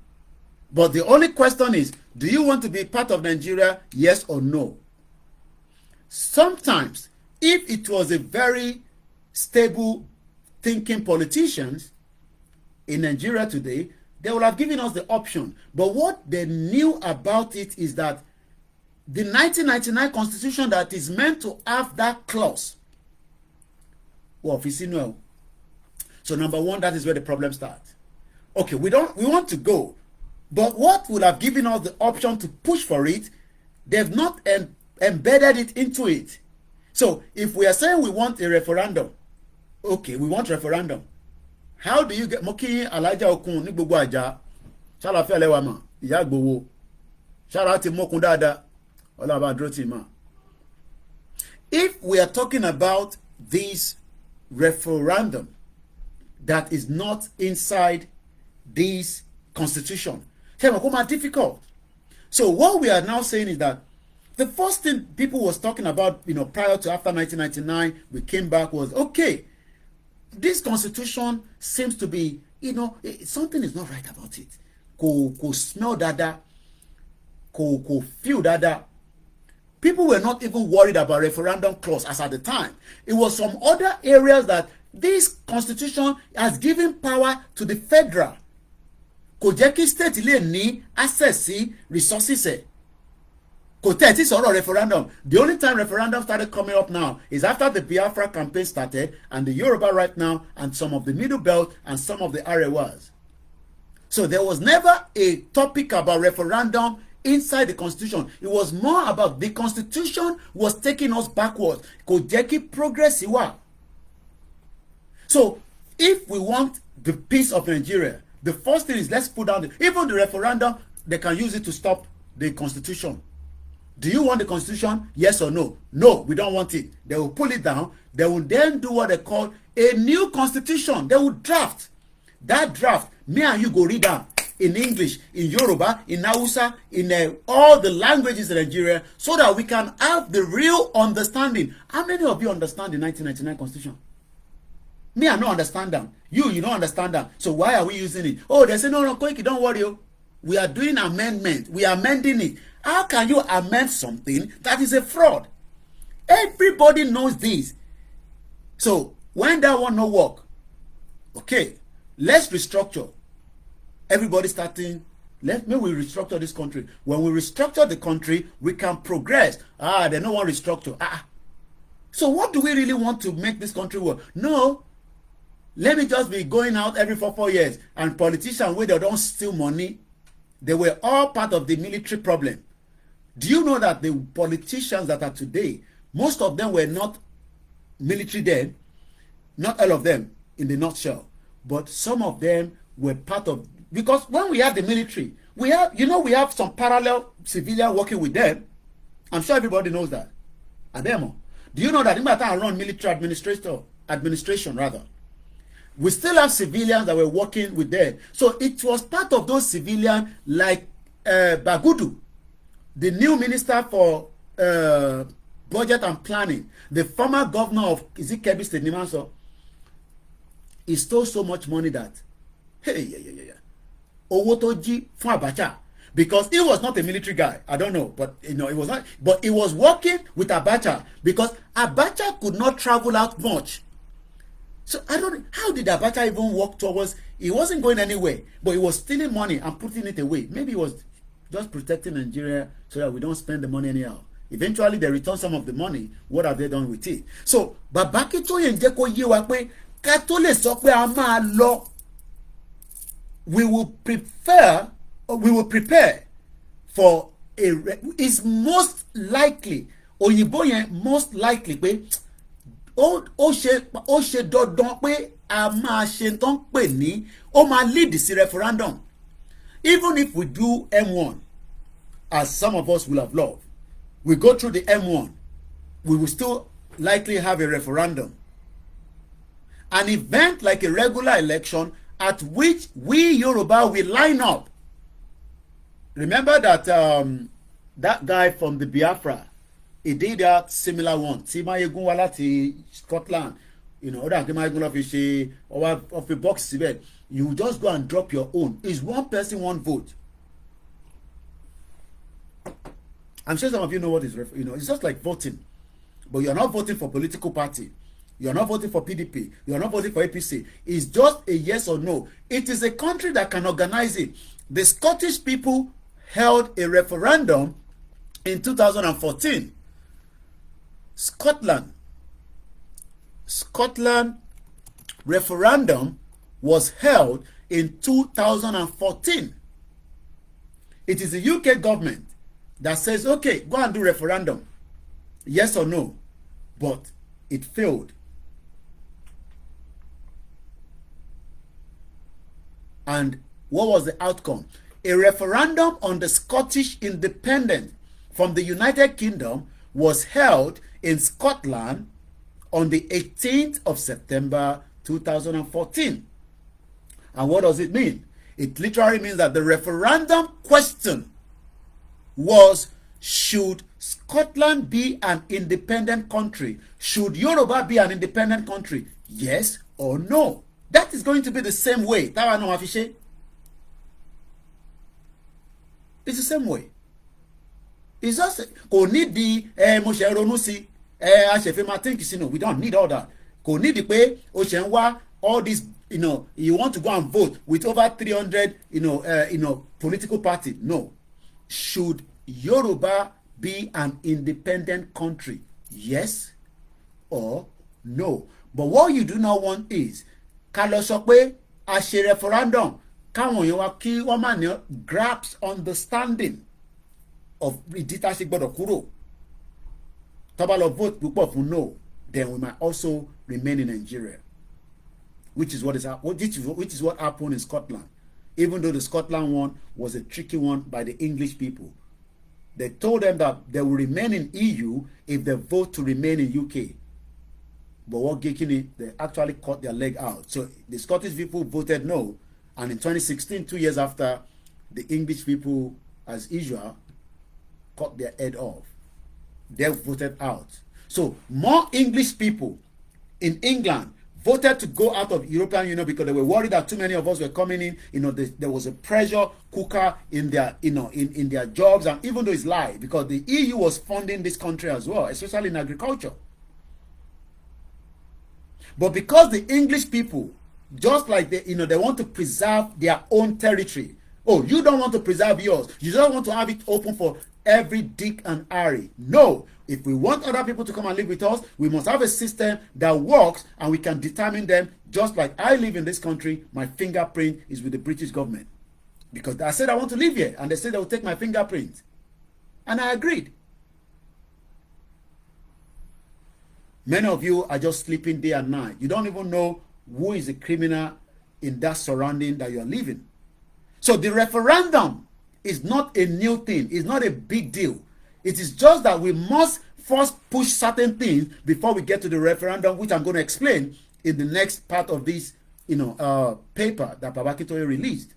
But the only question is, do you want to be part of Nigeria, yes or no? Sometimes, if it was a very stable thinking politicians in Nigeria today, they would have given us the option. But what they knew about it is that the 1999 constitution that is meant to have that clause. Well, so number one, that is where the problem starts. Okay, we want to go. But what would have given us the option to push for it, they've not embedded it into it. So if we are saying we want a referendum, okay, we want referendum. How do you get Moki Alaja Okun ni gbogbo aja? Shala fe lewa ma, iya gbowo. Shala ti mokun dada. Ola ba dro ti ma. If we are talking about this referendum that is not inside this constitution, it's difficult. So what we are now saying is that the first thing people was talking about, prior to after 1999, we came back was, okay, this constitution seems to be, something is not right about it. Ko smell dada, ko feel dada. People were not even worried about referendum clause as at the time. It was some other areas that this constitution has given power to the federal. Kò jẹ́ kí state lè ní access sí resources ẹ̀. Kò tẹ́tí sọ̀rọ̀ referendum. The only time referendum started coming up now is after the Biafra campaign started, and the Yoruba right now, and some of the Middle Belt, and some of the Arewas. So there was never a topic about referendum inside the constitution. It was more about the constitution was taking us backwards. Kò jẹ́ kí progress wà. So if we want the peace of Nigeria, the first thing is let's put down even the referendum. They can use it to stop the constitution. Do you want the constitution? Yes or no? No, we don't want it. They will pull it down. They will then do what they call a new constitution. They will draft. That draft, me and you go read down in English, in Yoruba, in Hausa, in all the languages in Nigeria, so that we can have the real understanding. How many of you understand the 1999 constitution? Me, I don't understand them. You don't understand them. So why are we using it? Oh, they say, no, Koiki, don't worry. We are doing amendment. We are amending it. How can you amend something that is a fraud? Everybody knows this. So when that one no work, okay, let's restructure. Everybody starting, let me we restructure this country. When we restructure the country, we can progress. They don't want restructure. So what do we really want to make this country work? No. Let me just be going out every 4 years, and politicians where they don't steal money, they were all part of the military problem. Do you know that the politicians that are today, most of them were not military then, not all of them in the nutshell, but some of them were part of, because when we have the military, we have some parallel civilian working with them. I'm sure everybody knows that. Ademo. Do you know that nígbà tá à run military administration rather, we still have civilians that were working with them. So it was part of those civilians like Bagudu, the new minister for budget and planning, the former governor of Kebbi State, Nimanso. He stole so much money that owó tó jí fún Abacha, because he was not a military guy. I don't know, but he was not. But he was working with Abacha because Abacha could not travel out much. So I don't know, how did Abacha even walk towards? He wasn't going anywhere, but he was stealing money and putting it away. Maybe he was just protecting Nigeria so that we don't spend the money anyhow. Eventually, they return some of the money. What have they done with it? So, Babaki Toye ń jẹ́ kó yé wa pé ká tó lè sọ pé a máa lọ, we will prepare for a. It's most likely òyìnbó yẹn most likely pé ó ṣe dandan pé a máa ṣe tó ń pè ní ó máa lead sí referendum. Even if we do M1, as some of us will have loved, we go through the M1, we will still likely have a referendum. An event like a regular election at which we Yoruba will line up. Remember that that guy from the Biafra, he did that similar one. Tí Mayegun wá láti Scotland, other than Mayegun lọ fi ṣe of a box síbẹ̀. You just go and drop your own. It's one person, one vote. I'm sure some of you know what is, it's just like voting. But you're not voting for political party. You're not voting for PDP. You're not voting for APC. It's just a yes or no. It is a country that can organize it. The Scottish people held a referendum in 2014. Scotland referendum was held in 2014. It is the UK government that says, okay, go and do referendum. Yes or no. But it failed. And what was the outcome? A referendum on the Scottish independence from the United Kingdom was held in Scotland on the 18th of September 2014. And what does it mean? It literally means that the referendum question was, should Scotland be an independent country? Should Yoruba be an independent country? Yes or no? That is going to be the same way. It's the same way. It's just kò ní di mo ṣe ronú sí a ṣe fi máa think sínú. We don't need all that. Kò ní di pé o ṣe ń wá all this, you want to go and vote with over 300 political party. No. Should Yoruba be an independent country? Yes or no? But what you do not want is ká lọ sọ pé a ṣe referendum káwọn èèyàn wa kí wọ́n máa ní grasp understanding of ìdí tá a ṣe gbọ́dọ̀ kúrò. Tó bá lọ vote púpọ̀ fún no, then we might also remain in Nigeria, which is what happened in Scotland. Even though the Scotland one was a tricky one by the English people. They told them that they will remain in EU if they vote to remain in UK. But what Gikini, they actually cut their leg out. So the Scottish people voted no. And in 2016, 2 years after, the English people, as usual, cut their head off. They voted out. So more English people in England voted to go out of European Union because they were worried that too many of us were coming in. There was a pressure cooker in their, in their jobs, and even though it's lie, because the EU was funding this country as well, especially in agriculture. But because the English people, just like they want to preserve their own territory. Oh, you don't want to preserve yours. You don't want to have it open for every Dick and Harry. No. If we want other people to come and live with us, we must have a system that works and we can determine them. Just like I live in this country, my fingerprint is with the British government. Because I said I want to live here, and they said they will take my fingerprint. And I agreed. Many of you are just sleeping day and night. You don't even know who is a criminal in that surrounding that you are living. So the referendum is not a new thing. It's not a big deal. It is just that we must first push certain things before we get to the referendum, which I'm going to explain in the next part of this, paper that Babakitoye released.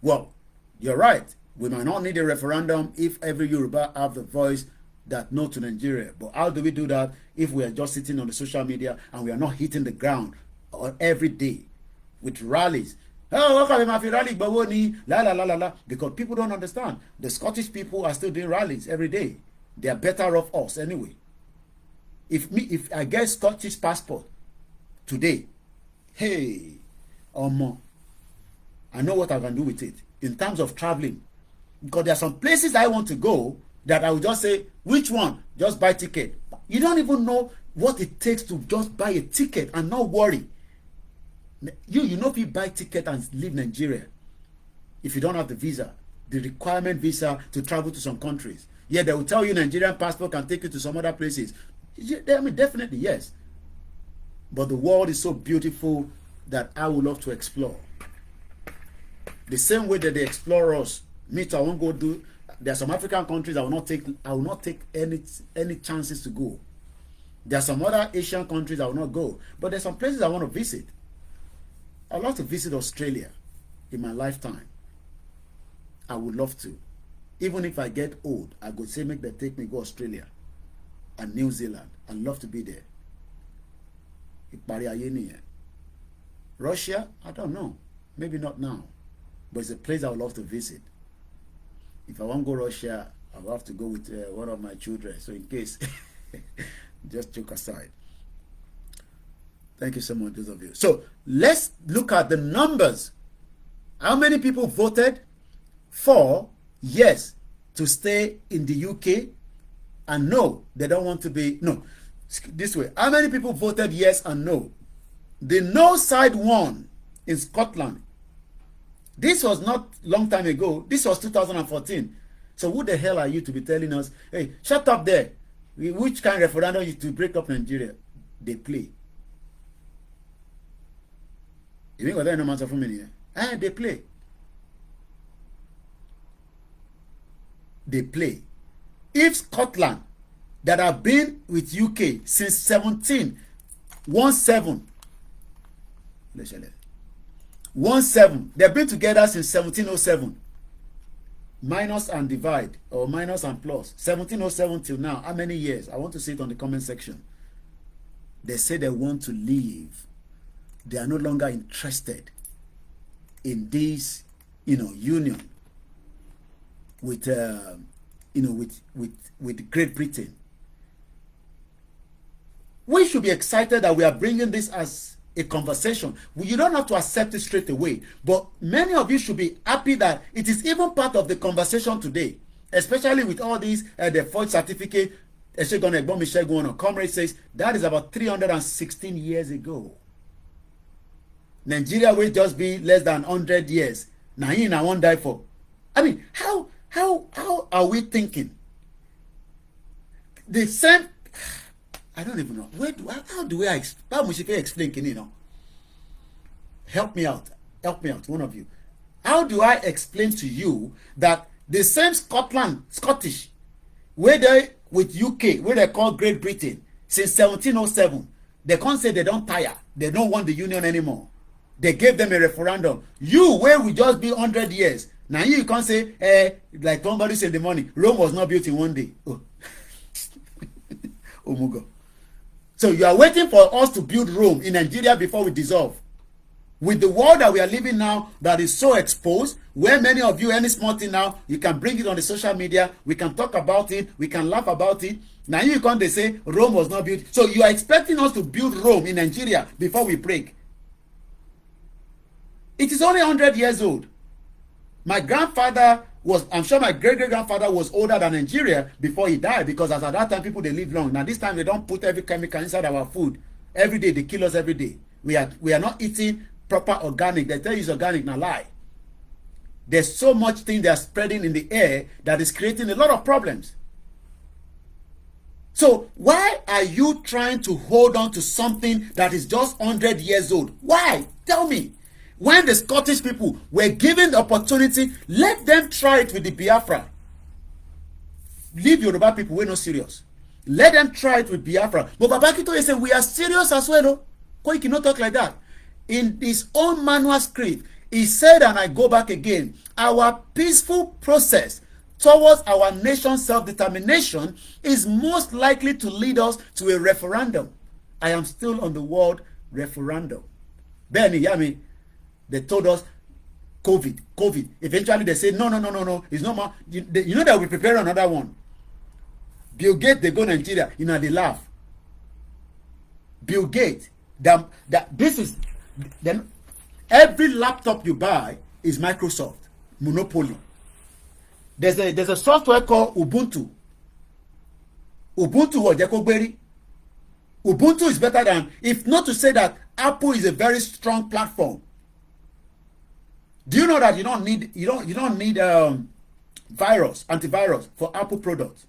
Well, you're right. We might not need a referendum if every Yoruba have the voice that no to Nigeria. But how do we do that if we are just sitting on the social media and we are not hitting the ground every day with rallies? Oh, what can we rally? La la la la la. Because people don't understand. The Scottish people are still doing rallies every day. They are better off us anyway. If I get Scottish passport today, hey, I know what I can do with it in terms of traveling. Because there are some places I want to go that I will just say, which one? Just buy ticket. You don't even know what it takes to just buy a ticket and not worry. You know if you buy ticket and leave Nigeria, if you don't have the visa, the requirement visa to travel to some countries. Yeah, they will tell you Nigerian passport can take you to some other places. I mean, definitely, yes. But the world is so beautiful that I would love to explore. The same way that they explore us. Me too, I won't go do. There are some African countries I will not take any chances to go. There are some other Asian countries I will not go. But there's some places I want to visit. I'd love to visit Australia in my lifetime. I would love to. Even if I get old, I could say make them take me go Australia and New Zealand. I'd love to be there. Russia, I don't know. Maybe not now. But it's a place I would love to visit. If I want to go Russia, I will have to go with one of my children. So in case, just joke aside. Thank you so much, those of you. So let's look at the numbers. How many people voted for yes to stay in the UK and no, they don't want to be, no, this way. How many people voted yes and no? The no side won in Scotland. This was not long time ago. This was 2014. So who the hell are you to be telling us, hey, shut up there. Which kind of referendum is to break up Nigeria? They play. You mean what no matter for me? They play. They play. If Scotland, that have been with UK since 1717, they've been together since 1707. Minus and divide, or minus and plus. 1707 till now. How many years? I want to see it on the comment section. They say they want to leave. They are no longer interested in this, union with, with Great Britain. We should be excited that we are bringing this as a conversation. You don't have to accept it straight away, but many of you should be happy that it is even part of the conversation today, especially with all these the Ford certificate. Comrade says that is about 316 years ago. Nigeria will just be less than 100 years. Now I won't die for. I mean, how are we thinking? The same. I don't even know. How do I explain? Help me out, one of you. How do I explain to you that the same Scottish, where they with UK, where they call Great Britain, since 1707, they can't say they don't tire, they don't want the union anymore. They gave them a referendum. You, where we just be 100 years. Now you can't say, like somebody said in the morning, Rome was not built in one day. Oh, oh my God. So you are waiting for us to build Rome in Nigeria before we dissolve. With the world that we are living now that is so exposed, where many of you, any small thing now, you can bring it on the social media, we can talk about it, we can laugh about it. Now you can't they say Rome was not built. So you are expecting us to build Rome in Nigeria before we break. It is only 100 years old. My grandfather was, I'm sure my great-great-grandfather was older than Nigeria before he died, because as at that time people they live long. Now this time they don't put every chemical inside our food. Every day they kill us every day. We are not eating proper organic. They tell you it's organic, now lie. There's so much thing they are spreading in the air that is creating a lot of problems. So why are you trying to hold on to something that is just 100 years old? Why? Tell me. when the Scottish people were given the opportunity, let them try it with the Biafra. Leave Yoruba people, we're not serious. Let them try it with Biafra. But Babakito is saying, we are serious as well. No? Koiki not talk like that. In his own manual script, he said, and I go back again, our peaceful process towards our nation's self-determination is most likely to lead us to a referendum. I am still on the word referendum. Benny, Yami, they told us COVID. Eventually they say, no, it's no more. You know that we prepare another one. Bill Gates, they go Nigeria, they laugh. Bill Gates, this is, then every laptop you buy is Microsoft, monopoly. There's a software called Ubuntu. Ubuntu or Jekoberi. Ubuntu is better than, if not to say that Apple is a very strong platform. Do you know that you don't need antivirus for Apple products?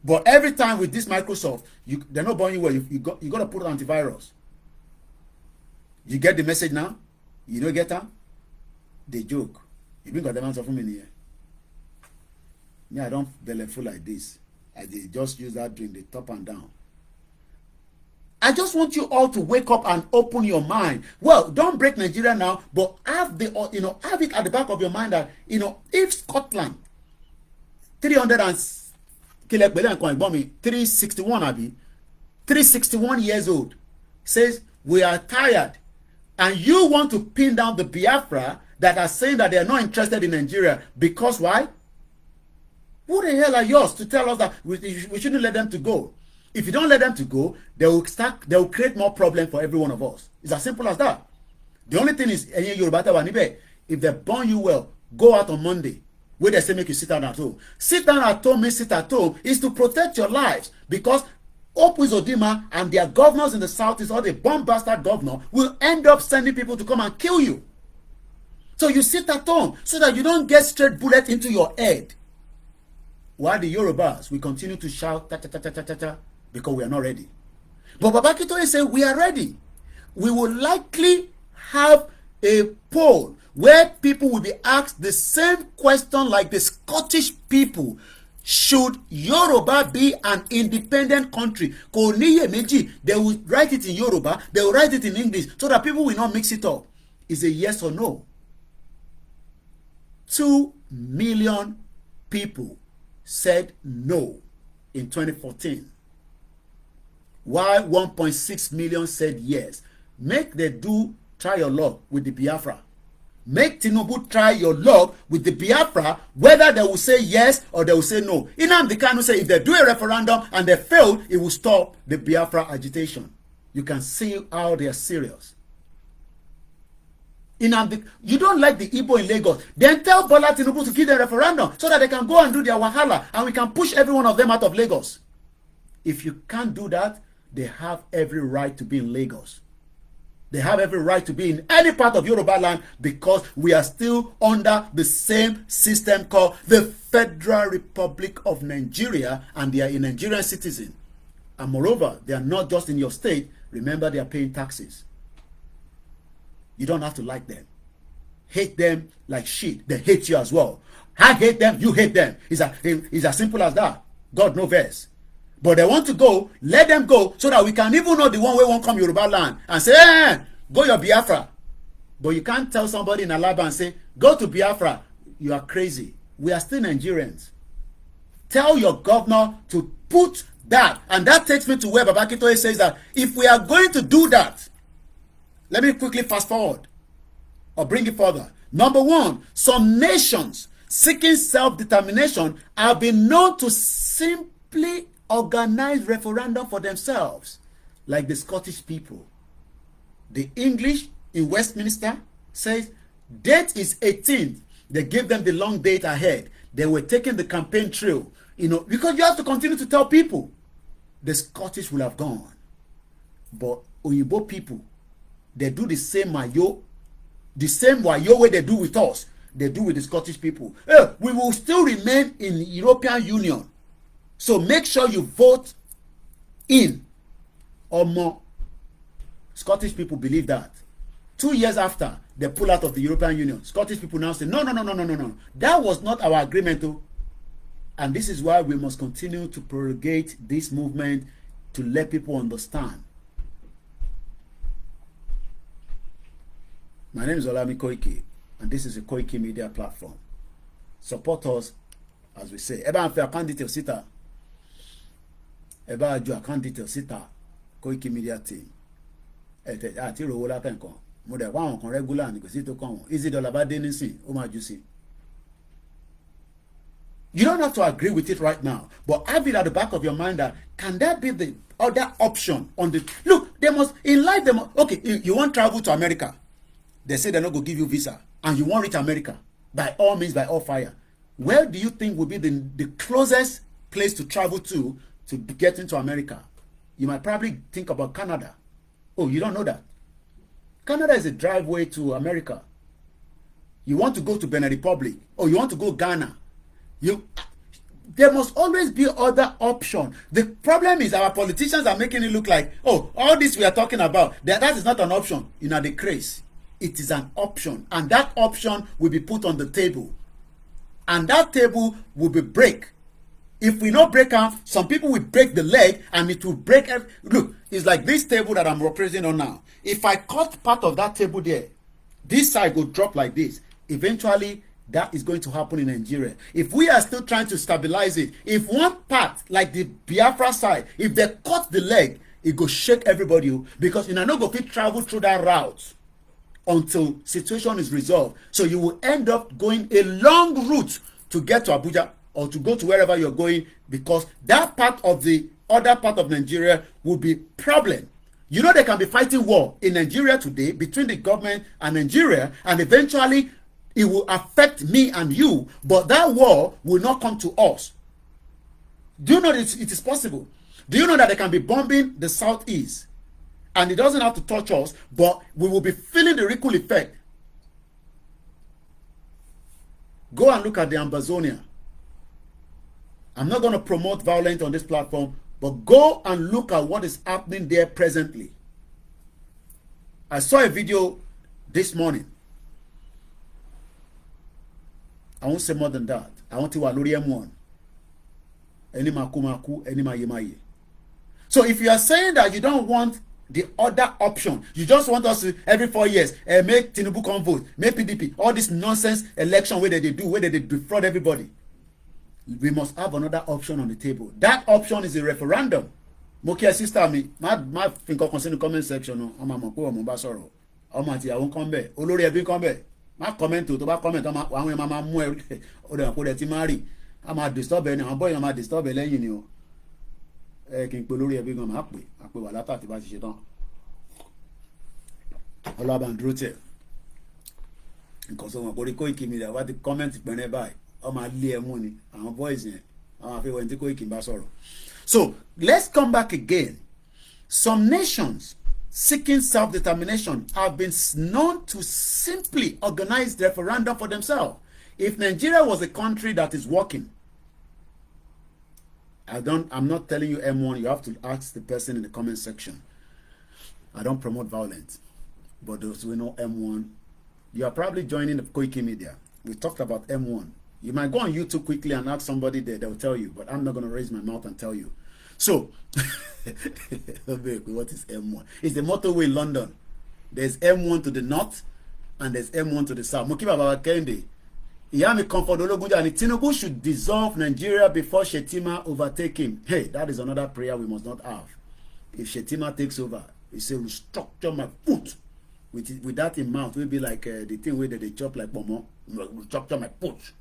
But every time with this Microsoft, they're not buying you well. You got to put antivirus. You get the message now? You don't get them? They joke. You been got them answer from in here. Me, I don't belly full like this. I did just use that drink, the top and down. I just want you all to wake up and open your mind. Well, don't break Nigeria now, but have it at the back of your mind that, if Scotland 361 years old says we are tired, and you want to pin down the Biafra that are saying that they are not interested in Nigeria because why? Who the hell are yours to tell us that we shouldn't let them to go? If you don't let them to go, they will create more problem for every one of us. It's as simple as that. The only thing is, if they burn you well, go out on Monday. Where they say make you sit down at home. Sit down at home means sit at home is to protect your lives, because Opus Odima and their governors in the southeast, or the bomb bastard governor, will end up sending people to come and kill you. So you sit at home so that you don't get straight bullet into your head. While the Yorubas will continue to shout ta ta ta ta ta ta ta, because we are not ready. But Babakito is saying we are ready. We will likely have a poll where people will be asked the same question like the Scottish people. Should Yoruba be an independent country? They will write it in Yoruba, they will write it in English, so that people will not mix it up. Is a yes or no? 2 million people said no in 2014. While 1.6 million said yes. Make the try your luck with the Biafra. Make Tinubu try your luck with the Biafra, whether they will say yes or they will say no. Nnamdi Kanu say if they do a referendum and they fail, it will stop the Biafra agitation. You can see how they are serious. You don't like the Igbo in Lagos, then tell Bola Tinubu to give the referendum so that they can go and do their wahala and we can push every one of them out of Lagos. If you can't do that, they have every right to be in Lagos. They have every right to be in any part of Yoruba land, because we are still under the same system called the Federal Republic of Nigeria, and they are a Nigerian citizen. And moreover, they are not just in your state. Remember, they are paying taxes. You don't have to like them. Hate them like shit. They hate you as well. I hate them, you hate them. It's as simple as that. God knows best. But they want to go, let them go, so that we can even know the one way won't come Yoruba land and say, go your Biafra. But you can't tell somebody in Alaba and say, go to Biafra. You are crazy. We are still Nigerians. Tell your governor to put that. And that takes me to where Babakito says that if we are going to do that, let me quickly fast forward or bring it further. Number one, some nations seeking self-determination have been known to simply organize referendum for themselves, like the Scottish people. The English in Westminster says date is 18th. They gave them the long date ahead. They were taking the campaign trail, because you have to continue to tell people. The Scottish will have gone, but Oyibo people, they do the same wayo way they do with us. They do with the Scottish people. We will still remain in the European Union. So make sure you vote in or more. Scottish people believe that. 2 years after, they pull out of the European Union. Scottish people now say, no. That was not our agreement. Though. And this is why we must continue to prorogate this movement to let people understand. My name is Olami Koiki, and this is a Koiki Media platform. Support us, as we say. Eba anfe account detail sita. Eba aju account detail sita. Koiki Media team. Ati rowo la kan kan. Mo de wa won kan regular ni ko si to kan won. Easy dollar ba de nisin, o ma ju si. You don't have to agree with it right now, but have it at the back of your mind that can that be the other option on the look? They must in life. They must, okay, you want travel to America. They say they're not going to give you visa, and you want reach America by all means, by all fire. Where do you think will be the closest place to travel to get into America? You might probably think about Canada. Oh, you don't know that? Canada is a driveway to America. You want to go to Benin Republic, or you want to go Ghana. There must always be other option. The problem is our politicians are making it look like, oh, all this we are talking about, that is not an option. You know, the craze. It is an option, and that option will be put on the table, and that table will be break. If we not break out, some people will break the leg, and it will break. Look, it's like this table that I'm representing on now. If I cut part of that table there, this side will drop like this. Eventually, that is going to happen in Nigeria. If we are still trying to stabilize it, if one part, like the Biafra side, if they cut the leg, it go shake everybody, because you know not go fit travel through that route until situation is resolved. So you will end up going a long route to get to Abuja or to go to wherever you're going, because that part of the other part of Nigeria will be problem. You know, they can be fighting war in Nigeria today between the government and Nigeria, and eventually it will affect me and you, but that war will not come to us. Do you know that it is possible? Do you know that they can be bombing the southeast, and it doesn't have to touch us, but we will be feeling the ripple effect? Go and look at the Amazonia. I'm not going to promote violence on this platform, but go and look at what is happening there presently. I saw a video this morning. I won't say more than that. I want to walori M1. Any maku, any maye. So if you are saying that you don't want the other option, you just want us to every 4 years make Tinubu come vote, make PDP, all this nonsense election where they do, where they defraud everybody. We must have another option on the table. That option is a referendum. Mokia sister me, my finger concern the comment section. I'm a moko Mombasoro. Omati I won't come back. Olori ebi come back. My comment to ba comment on my mama mu e o de ko de ti marry. I'm a disturb any. I'm boy I'm a disturb lẹ́yìn ni o. Kin pe olori ebi gan ma pe wa lata ti ba ti ṣe tán. Olaban dúró tẹ. Nǹkan so mo ko ri KOIKIMEDIA wa ti comment pẹ̀rẹ̀ báyìí. Ọmọ alẹ́ ẹ̀mú ni àwọn boys yẹn àwọn afẹ́wọ̀n tí Koiki bá sọ̀rọ̀. So let's come back again. Some nations seeking self-determination have been known to simply organize the referendum for themselves. If Nigeria was a country that is working, I'm not telling you M1, you have to ask the person in the comment section. I don't promote violence, but those who know M1, you are probably joining the KOIKIMEDIA. We talked about M1. You might go on YouTube quickly and ask somebody there, they'll tell you, but I'm not going to raise my mouth and tell you. So, what is M1? It's the motorway in London. There's M1 to the north and there's M1 to the south. Mokiba Baba Kende. Iyami Comfort Ologunja and Tinubu should dissolve Nigeria before Shetima overtake him. Hey, that is another prayer we must not have. If Shetima takes over, he say, restructure my foot. With that in mouth, will be like the thing where they chop like pomo. Restructure my foot.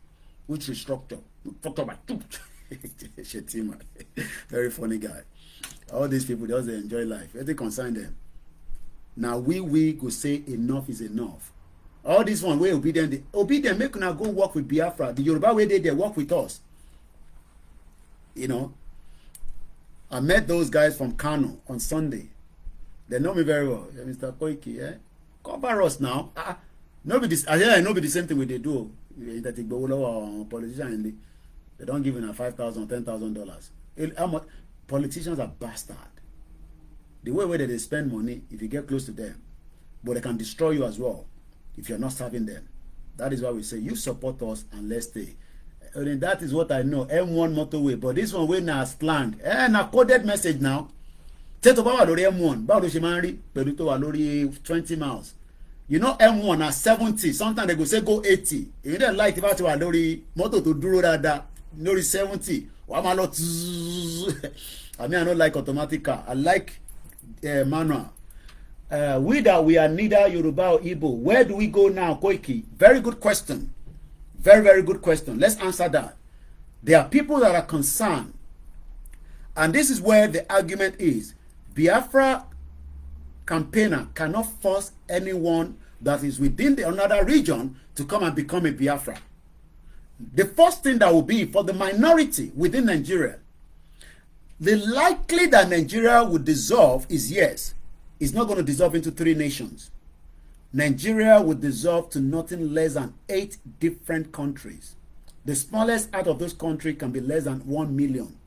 Which restructure? Restructure my foot. Shetima. Very funny guy. All these people just enjoy life. They concern them. Now we go say enough is enough. All this one way obedient make una go work with Biafra. The Yoruba way they work with us. You know, I met those guys from Kano on Sunday. They know me very well. Yeah, Mr. Koiki, cover us now. Nobody the same thing we they do. That politician they don't give in a $5,000, $10,000. Politicians are bastard. The way they spend money, if you get close to them, but they can destroy you as well if you're not serving them. That is why we say, you support us and let's stay. And that is what I know. M1 motorway, but this one wey na slang. Na coded message now. Tell to bá wà lórí M1, báwo ló ṣe máa ń rí pẹ̀lú tó wà lórí 20 miles. You know M1 na 70. Sometimes they go say go 80. You don't like if I wà lórí mọ́tò tó dúró dáadáa lórí 70. Wàá máa lọ I mean, I don't like automatic car. I like manual. We are neither Yoruba or Igbo. Where do we go now, Koiki? Very good question. Very, very good question. Let's answer that. There are people that are concerned. And this is where the argument is. Biafra campaigner cannot force anyone that is within the another region to come and become a Biafra. The first thing that will be for the minority within Nigeria, the likely that Nigeria would dissolve is yes. It's not going to dissolve into 3 nations. Nigeria would dissolve to nothing less than 8 different countries. The smallest out of those countries can be less than 1 million.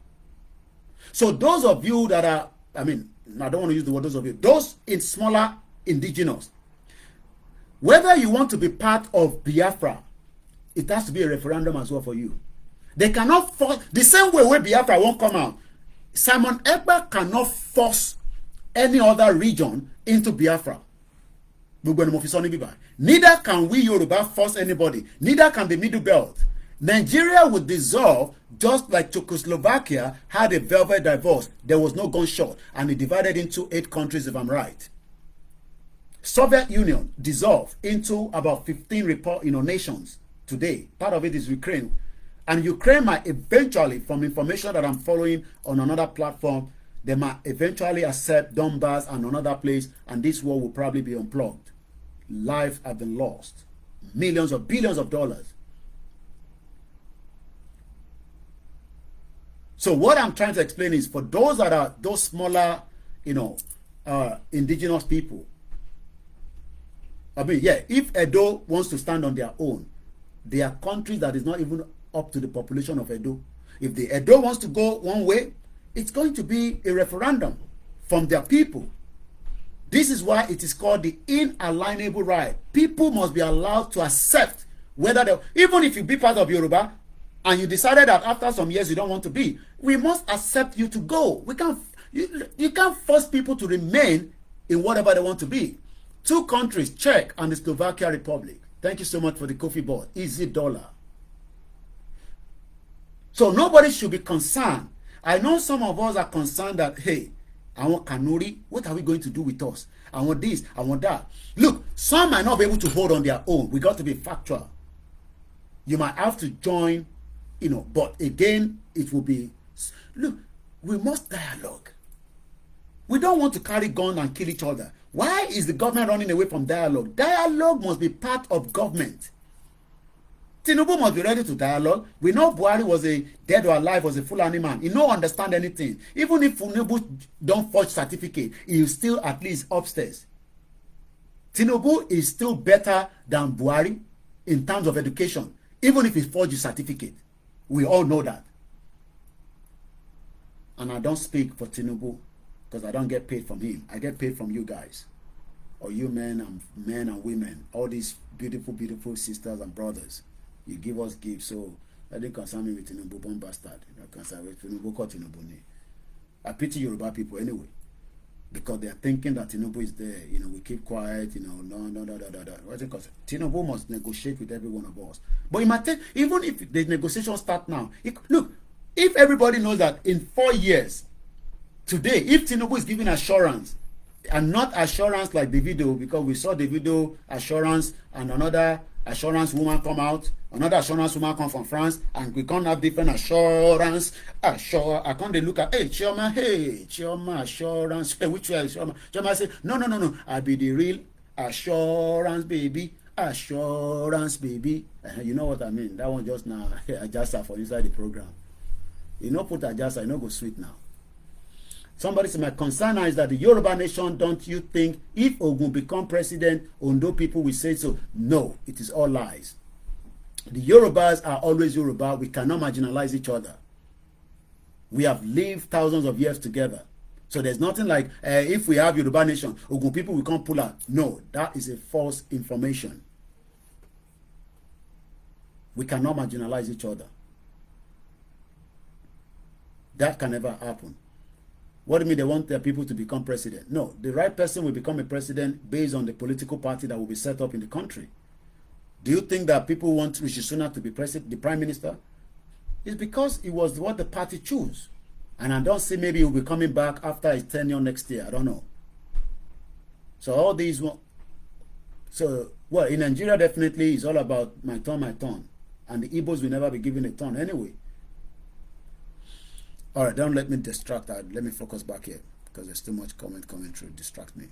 So those of you that are, I mean, I don't want to use the word those of you, those in smaller indigenous, whether you want to be part of Biafra, it has to be a referendum as well for you. They cannot force, the same way where Biafra won't come out, Simon Ekpa cannot force any other region into Biafra. Neither can we Yoruba force anybody. Neither can the Middle Belt. Nigeria would dissolve just like Czechoslovakia had a velvet divorce. There was no gunshot, and it divided into 8 countries, if I'm right. Soviet Union dissolved into about 15 nations today. Part of it is Ukraine. And Ukraine might eventually, from information that I'm following on another platform, they might eventually accept Donbass and another place, and this war will probably be unplugged. Lives have been lost. Millions of billions of dollars. So what I'm trying to explain is for those that are those smaller, indigenous people. I mean, yeah, if Edo wants to stand on their own, there are countries that is not even up to the population of Edo. If the Edo wants to go one way, it's going to be a referendum from their people. This is why it is called the inalienable right. People must be allowed to accept whether they, even if you be part of Yoruba and you decided that after some years you don't want to be, we must accept you to go. We can't, you can't force people to remain in whatever they want to be. 2 countries, Czech and the Slovakia Republic. Thank you so much for the coffee board. Easy dollar. So nobody should be concerned. I know some of us are concerned that, hey, I want Kanuri. What are we going to do with us? I want this. I want that. Look, some might not be able to hold on their own. We got to be factual. You might have to join, but again, it will be, look, we must dialogue. We don't want to carry gun and kill each other. Why is the government running away from dialogue? Dialogue must be part of government. Tinubu must be ready to dialogue. We know Buhari was a dead or alive, was a Fulani man. He don't understand anything. Even if Tinubu don't forge certificate, he is still at least upstairs. Tinubu is still better than Buhari in terms of education, even if he forges certificate. We all know that. And I don't speak for Tinubu because I don't get paid from him. I get paid from you guys, or you men and women, all these beautiful, beautiful sisters and brothers. You give us gifts, so I didn't concern me with Tinubu, bomb bastard. I concern with Tinubu, called Tinubu. I pity Yoruba people anyway, because they are thinking that Tinubu is there. We keep quiet. No. What's it called? Tinubu must negotiate with every one of us. But it might take, even if the negotiations start now. Look, if everybody knows that in 4 years, today, if Tinubu is giving assurance, and not assurance like the video, because we saw the video assurance and another assurance woman come out, another assurance woman come from France, and we can't have different assurance. I can't look at, hey Chioma assurance, hey, which way is Chioma? Chioma say, no, I be the real assurance baby, you know what I mean? That one just now, adjust for inside the program. Put adjust, go sweet now. Somebody said, my concern is that the Yoruba nation, don't you think if Ogun become president, Ondo people will say so? No, it is all lies. The Yorubas are always Yoruba. We cannot marginalize each other. We have lived thousands of years together. So there's nothing like if we have Yoruba nation, Ogun people will come pull out. No, that is a false information. We cannot marginalize each other. That can never happen. What do you mean they want their people to become president? No, the right person will become a president based on the political party that will be set up in the country. Do you think that people want Rishi Sunak to be president, the prime minister? It's because it was what the party chose. And I don't see maybe he'll be coming back after his tenure next year. I don't know. So all these, well, in Nigeria definitely it's all about my turn, my turn. And the Igbos will never be given a turn anyway. All right, don't let me distract. Let me focus back here because there's too much comment coming through. Distract me.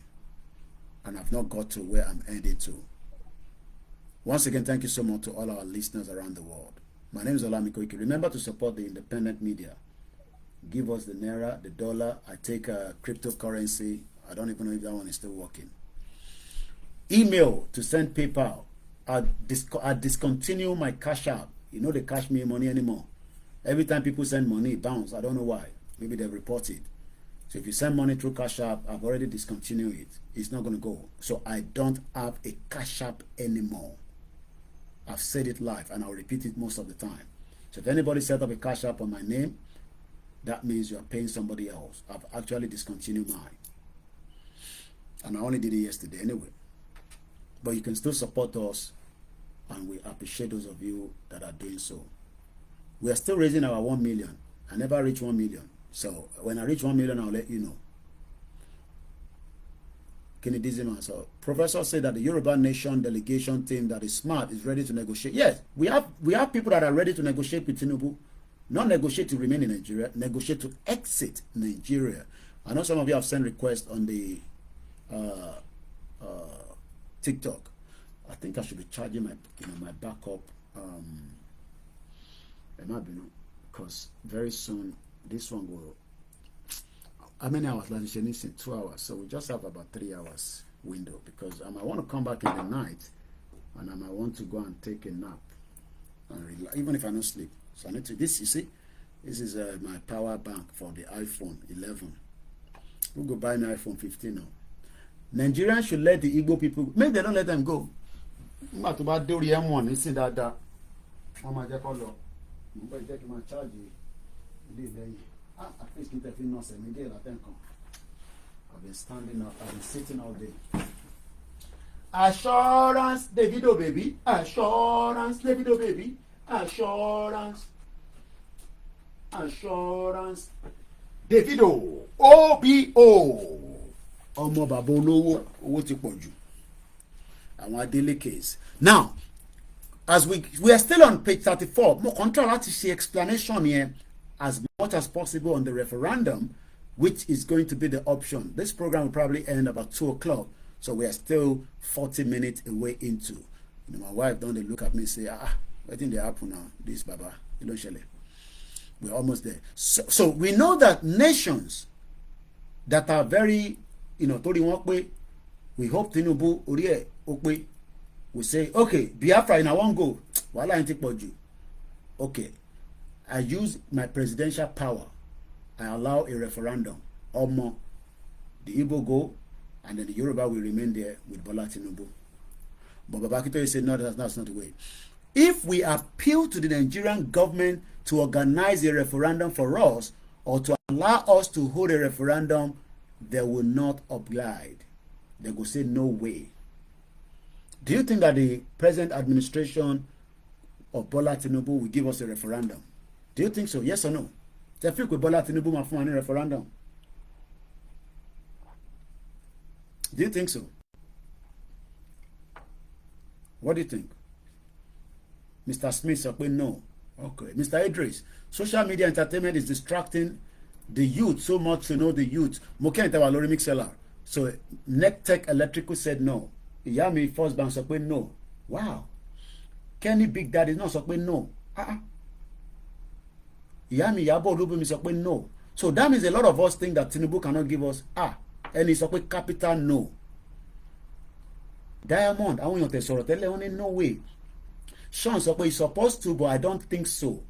And I've not got to where I'm headed to. Once again, thank you so much to all our listeners around the world. My name is Olami Koiki. Remember to support the independent media. Give us the Naira, the dollar. I take a cryptocurrency. I don't even know if that one is still working. Email to send PayPal. I discontinue my Cash App. You know they cash me money anymore. Every time people send money, it bounce. I don't know why. Maybe they've reported. So if you send money through Cash App, I've already discontinued it. It's not going to go. So I don't have a Cash App anymore. I've said it live and I'll repeat it most of the time. So if anybody set up a Cash App on my name, that means you are paying somebody else. I've actually discontinued mine. And I only did it yesterday anyway. But you can still support us and we appreciate those of you that are doing so. We are still raising our 1 million. I never reach 1 million. So when I reach 1 million, I'll let you know. Kennedy, so Professor said that the Yoruba Nation delegation team that is smart is ready to negotiate. Yes, we have people that are ready to negotiate with Tinubu. Not negotiate to remain in Nigeria, negotiate to exit Nigeria. I know some of you have sent requests on the TikTok. I think I should be charging my backup. Because very soon this one will. How many hours? Like you said, 2 hours. So we just have about 3 hours window because I might want to come back in the night and I might want to go and take a nap and even if I don't sleep. So I need to. This you see, this is my power bank for the iPhone 11. We'll go buy an iPhone 15 now. Nigerians should let the Igbo people. Maybe they don't let them go. But about the M1, you see that. I'm going to take my charge. At least get a few notes and maybe I've been standing up, I've been sitting all day. Assurance, Davido baby. Assurance, Davido baby. Assurance. Assurance. Davido. OBO. Ọmọ bàbá olówó owó ti pọ̀ jù. Àwọn Adele case. Now, as we are still on page 34, mo kàn try láti ṣe explanation here as much as possible on the referendum, which is going to be the option. This program will probably end about 2 o'clock, so we are still 40 minutes away into. My wife don't look at me and say, I think they happen now. This Baba, you don't share. We're almost there. So we know that nations that are very, Tori Wakwe, we hope Tinubu, Orie, Okwe, we say, okay, Biafra, I won't go. Wala ain't you. Okay. I use my presidential power. I allow a referendum. Omo, the Igbo go, and then the Yoruba will remain there with Bola Tinubu. But Babakito said, no, that's not the way. If we appeal to the Nigerian government to organize a referendum for us, or to allow us to hold a referendum, they will not oblige. They will say, no way. Do you think that the present administration of Bola Tinubu will give us a referendum? Do you think so? Yes or no? They feel with Bola Tinubu ma fún wa ní referendum. Do you think so? What do you think? Mr. Smith sọ pé no. Okay. Mr. Idris, social media entertainment is distracting the youth so much to know the youth. Mo kẹ́yìn tẹ́wà lórí Mixlr. So Nectech Electrical said no. Ìyá mi First Bank sọ pé no. Wow. Kenny Big Daddy náà sọ pé no. Ìyá mi Ìyábọ̀ Olúbùnmi sọ pé no. So that means a lot of us think that Tinubu cannot give us ẹni sọ pé capital no. Diamond àwọn èèyàn tẹ̀ sọ̀rọ̀ tẹ́lẹ̀ wọ́n ní no way. Sean sọ pé he's supposed to but I don't think so.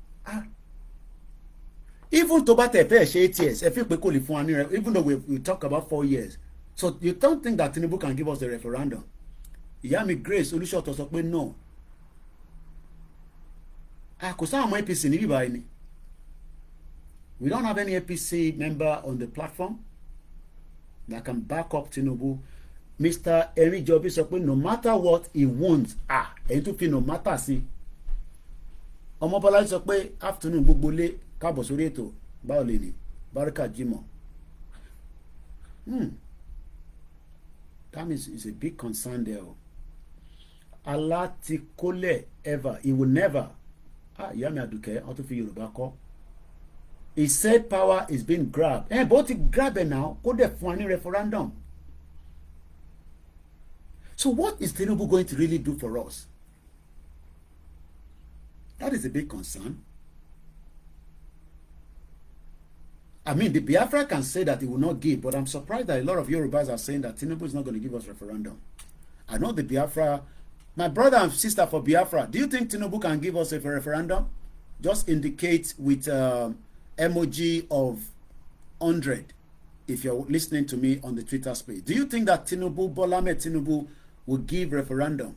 even tó bá tẹ̀ fẹ́ ṣe 8 years ẹ fi pé kò lè fún wa ní even though we talk about 4 years so you don't think that Tinubu can give us a referendum? ìyá mi Grace Olúṣọ̀tọ̀ sọ pé no kò sáwọn ọmọ APC níbí báyìí ni we don't have any APC member on the platform that can back up Tinubu. Mr. Erijobi sọ pé no matter what he wants ẹ̀yin tó fi no matter sí Ọmọbọ́lá sọ pé afternoon gbogbo lé káàbọ̀ sórí ètò báwo lè ní Barika Jimoh that means it's a big concern there Alatikole ever he will never ìyá mi Àdùkẹ́ wọ́n tún fi Yorùbá kọ́ he said power is being grabbed bó ti grab it now kó dẹ̀ fún wa ní referendum. So what is Tinubu going to really do for us? That is a big concern. I mean, the Biafra can say that he will not give, but I'm surprised that a lot of Yorubas are saying that Tinubu is not going to give us referendum. I know the Biafra, my brother and sister for Biafra, do you think Tinubu can give us a referendum? Just indicate with emoji of 100 if you're listening to me on the Twitter space. Do you think that Tinubu, Bola Ahmed Tinubu, will give referendum?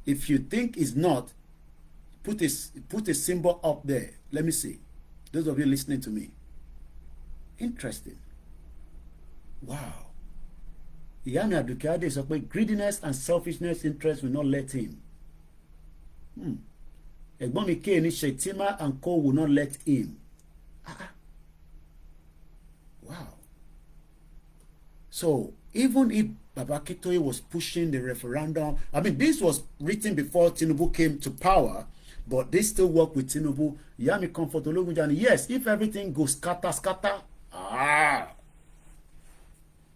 If you think it's not, put a symbol up there. Let me see. Those of you listening to me. Interesting. Wow. Ìyá mi Àdùkẹ́ Adé sọ pé greediness and selfishness interest will not let him. Ẹ̀gbọ́n mi K ní Shetima and co will not let him. Wow. So even if Baba Akintoye was pushing the referendum, I mean, this was written before Tinubu came to power, but they still work with Tinubu. Ìyá mi Comfort Ológunjani, yes, if everything goes scatter,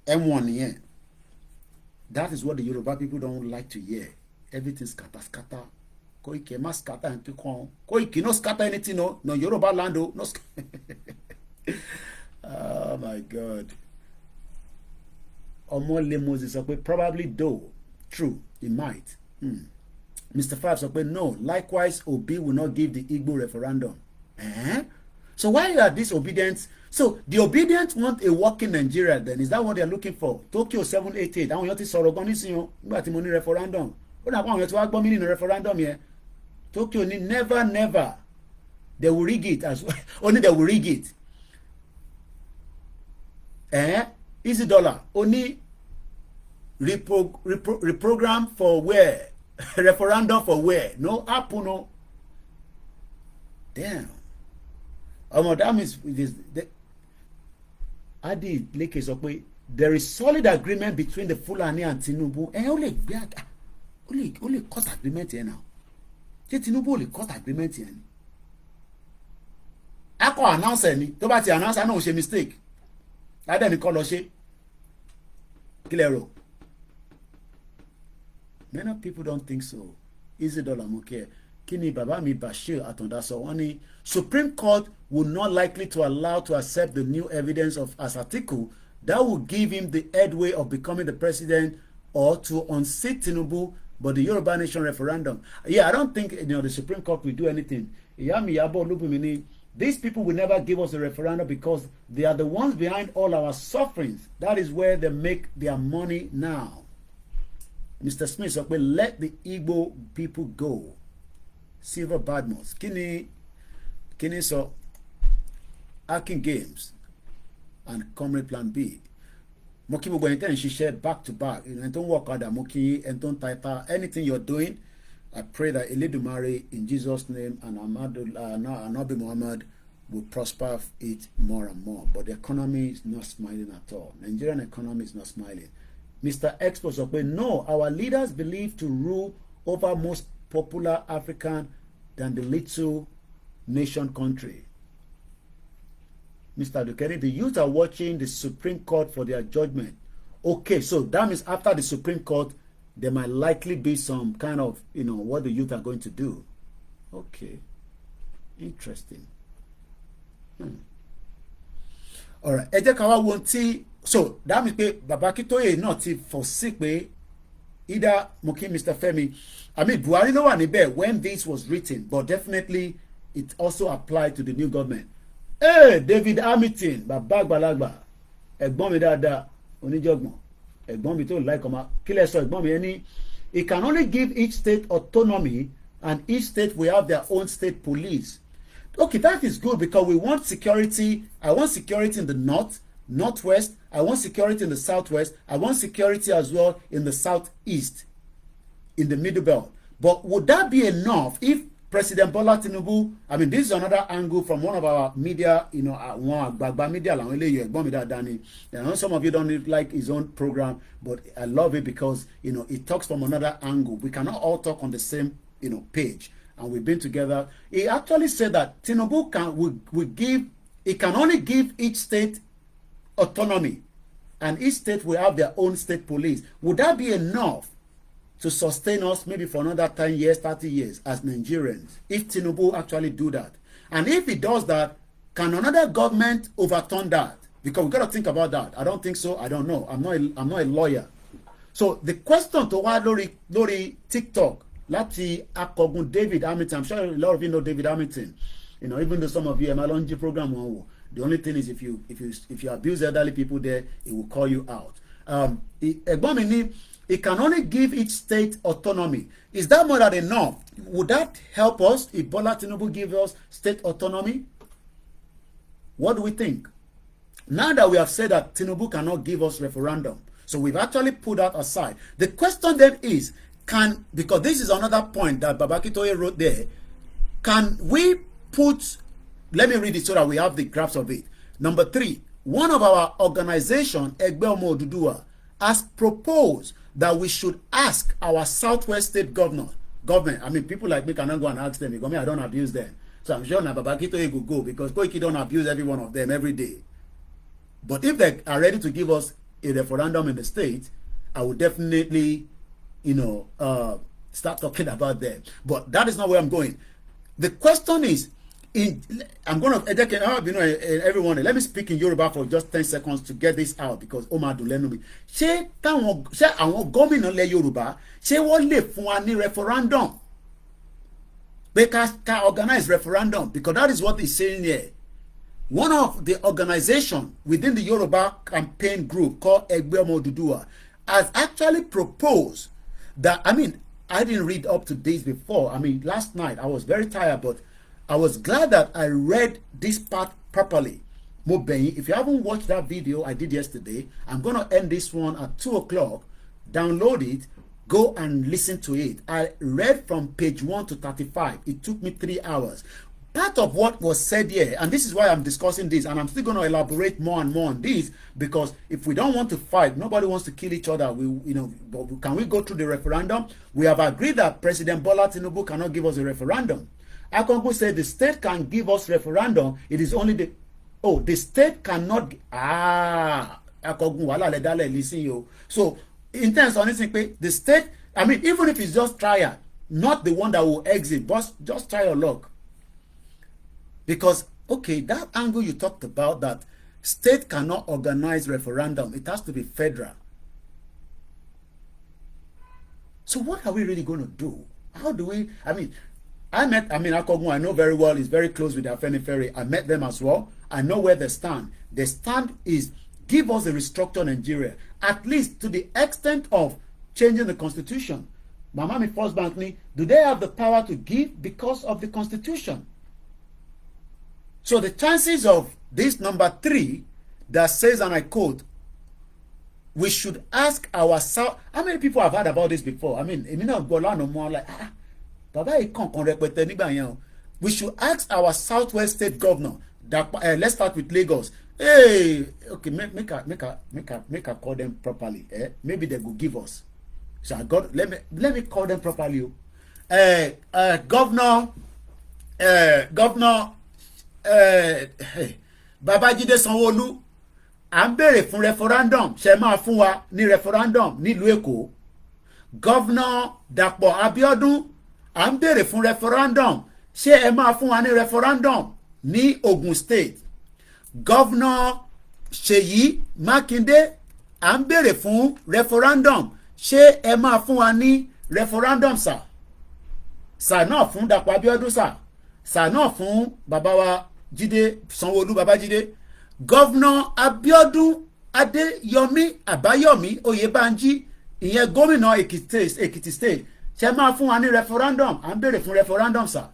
M1 here. That is what the Yoruba people don't like to hear. Everything scatter. Koiki ma scatter and Tukon. Koiki no scatter anything, no Yoruba land, no. Oh my God. Omole Moses sọ pé probably though true he might. Mr. Five sọ pé no, likewise Obi will not give the Igbo referendum. So why are disobedient? So the obedient want a working Nigeria then, is that what they are looking for? Tokyo 788 àwọn èèyàn ti sọ̀rọ̀ gan nísìnyí o nígbà tí mo ní referendum ó dà pé àwọn èèyàn ti wá gbọ́ mí nínú referendum yẹn. Tokyo ní never they will rig it as well. Only they will rig it. Easy dollar only reprogram for where? Referendum for where? No happen, no. Damn. That means Adi Leke sọ pé there is solid agreement between the Fulani and Tinubu. Ó lè cut agreement here now. Tinubu lè cut agreement here. Akọ announce ẹni tó bá ti announce náà ò ṣe mistake. Adẹ́ni kọ́ lọ ṣe. Kílẹ̀ Many people don't think so. Easy dollar mo kí ẹ. Kí ni bàbá mi Bashir Àtàndá sọ wọ́n ní Supreme Court will not likely to allow to accept the new evidence of Asatiku that will give him the headway of becoming the president or to unseat Tinubu, but the Yoruba Nation referendum. Yeah, I don't think the Supreme Court will do anything. Ìyá mi Yabo Olúbùnmi, these people will never give us a referendum because they are the ones behind all our sufferings. That is where they make their money now. Mr. Smith sọ pé let the Igbo people go. Silver Badmus. Kini sọ Akin Games and Comrade Plan B. Mo kí gbogbo ẹni tẹ́ ń ṣiṣẹ́ back to back. Ẹni tó ń work hard, mo kí ẹni tó ń type anything you're doing. I pray that Elédùmarè in Jesus' name and Anabi Muhammad will prosper it more and more. But the economy is not smiling at all. Nigerian economy is not smiling. Mr. Expo sọ pé no, our leaders believe to rule over most popular African than the little nation country. Mr. Dukeri, the youth are watching the Supreme Court for their judgment. Okay, so that means after the Supreme Court, there might likely be some kind of, what the youth are going to do. Okay. Interesting. All right. Ẹ jẹ́ ká wá wo tí, so that means pé Baba Akintoye náà ti foresee pé either Moki Mr. Femi, I mean Buhari ló wà níbẹ̀ when this was written, but definitely it also applied to the new government. David Hamilton bàbá àgbàlagbà ẹ̀gbọ́n mi dáadáa oníjọ̀gbọ̀n ẹ̀gbọ́n mi tó like ọmọ kílẹ̀ sọ ẹ̀gbọ́n mi ẹni it can only give each state autonomy and each state will have their own state police. Okay, that is good because we want security. I want security in the north, northwest. I want security in the southwest. I want security as well in the southeast, in the middle belt. But would that be enough if President Bola Tinubu, I mean, this is another angle from one of our media, you know, media. I know some of you don't like his own program, but I love it because, you know, it talks from another angle. We cannot all talk on the same, you know, page. And we've been together. He actually said that Tinubu can only give each state autonomy, and each state will have their own state police. Would that be enough to sustain us maybe for another 10 years, 30 years as Nigerians, if Tinubu actually do that? And if he does that, can another government overturn that? Because we've got to think about that. I don't think so. I don't know. I'm not a lawyer. So the question to why Lori TikTok, Lati Akogun David Hamilton, I'm sure a lot of you know David Hamilton. You know, even though some of you are Malonji program, the only thing is if you abuse elderly people there, it will call you out. It can only give each state autonomy. Is that more than enough? Would that help us if Bola Tinubu give us state autonomy? What do we think? Now that we have said that Tinubu cannot give us referendum, so we've actually put that aside. The question then is, because this is another point that Babakitoye wrote there, can we put, let me read it so that we have the graphs of it. Number 3, one of our organization, Egbe Omo Oduduwa, has proposed that we should ask our Southwest State government, I mean, people like me cannot go and ask them, because I don't abuse them. So I'm sure Babakitoye will go, because Koiki don't abuse every one of them every day. But if they are ready to give us a referendum in the state, I would definitely, you know, start talking about them. But that is not where I'm going. The question is, I'm going to educate everyone. Let me speak in Yoruba for just 10 seconds to get this out, because Omar Dulenomi. Ṣé àwọn gómìnà lẹ Yorùbá ṣé wọ́n lè fún wa ní referendum? They can organize referendum, because that is what he's saying here. One of the organization within the Yoruba campaign group called Egbe Omo Oduduwa has actually proposed that, I mean, I didn't read up to this before. I mean, last night I was very tired, but I was glad that I read this part properly. If you haven't watched that video I did yesterday, I'm going to end this one at 2 o'clock. Download it. Go and listen to it. I read from page 1 to 35. It took me 3 hours. Part of what was said here, and this is why I'm discussing this, and I'm still going to elaborate more and more on this, because if we don't want to fight, nobody wants to kill each other. Can we go through the referendum? We have agreed that President Bola Tinubu cannot give us a referendum. Akongo said the state can give us referendum. It is only the state cannot. Akongo wala le dale listen yo. So in terms of anything, the state, I mean, even if it's just trial, not the one that will exit, but just try your luck. Because, okay, that angle you talked about, that state cannot organize referendum, it has to be federal. So what are we really going to do? How do we, Akogun, I know very well, he's very close with Afenifere. I met them as well. I know where they stand. The stand is, give us a restructured Nigeria, at least to the extent of changing the constitution. Mamami First Bank, do they have the power to give because of the constitution? So the chances of this number 3 that says, and I quote, we should ask ourselves, how many people have heard about this before? I mean, we should ask our Southwest State governor, that, let's start with Lagos. Hey, okay, make a call them properly. Maybe they will give us. So let me call them properly. Governor, Babajide Sanwo-Olu, à ń béèrè fún referendum, ṣe máa fún wa ní referendum nílùú Èkó. Governor Dapo Abiodun, à ń béèrè fún referendum, ṣé ẹ máa fún wa ní referendum ní Ogun State. Governor Ṣèyí Mákindé, à ń béèrè fún referendum, ṣé ẹ máa fún wa ní referendum sà. Sà náà fún Dapo Abiodun sà. Sà náà fún bàbá wa Jídé Sanwó-Olú Babájídé, Governor Abiodun Adéyọmí Àbáyọ̀mí Oyèbánjí, ìyẹn gómìnà Èkìtì state, ṣe máa fún wa ní referendum, à ń béèrè fún referendum sir.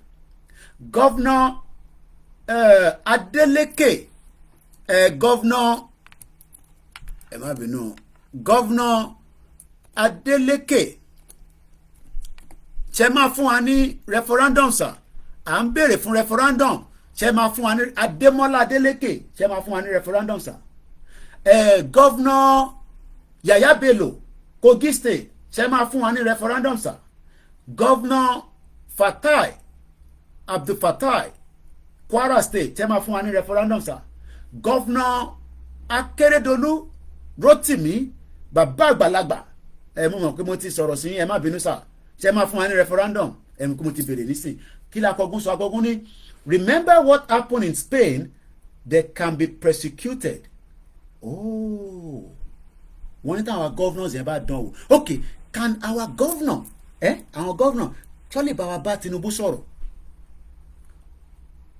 Governor Adeleke, Governor ẹ má bínú, Governor Adeleke, ṣe máa fún wa ní referendum sir, à ń béèrè fún referendum, ṣe máa fún wa ní Adémọ́lá Adeleke, ṣe máa fún wa ní referendum sir. Governor Yaya Bello Kogi state, ṣe máa fún wa ní referendum sir. Governor Fatai Abdul Fatai Kwara state, ṣe máa fún wa ní referendum sir. Governor Akeredolu Rotimi bàbá àgbàlagbà, mo mọ̀ pé mo ti sọ̀rọ̀ sí ẹ má bínú sir, ṣe máa fún wa ní referendum, mo kí mo ti bèrè nísìn. Kí la Akọgun sọ? Akọgun ní remember what happened in Spain, they can be persecuted. Oh, wọ́n ní táwọn governors yẹn bá dán o. Okay, can our governor our governor tọ́lẹ̀ bá wa bá Tinubu sọ̀rọ̀?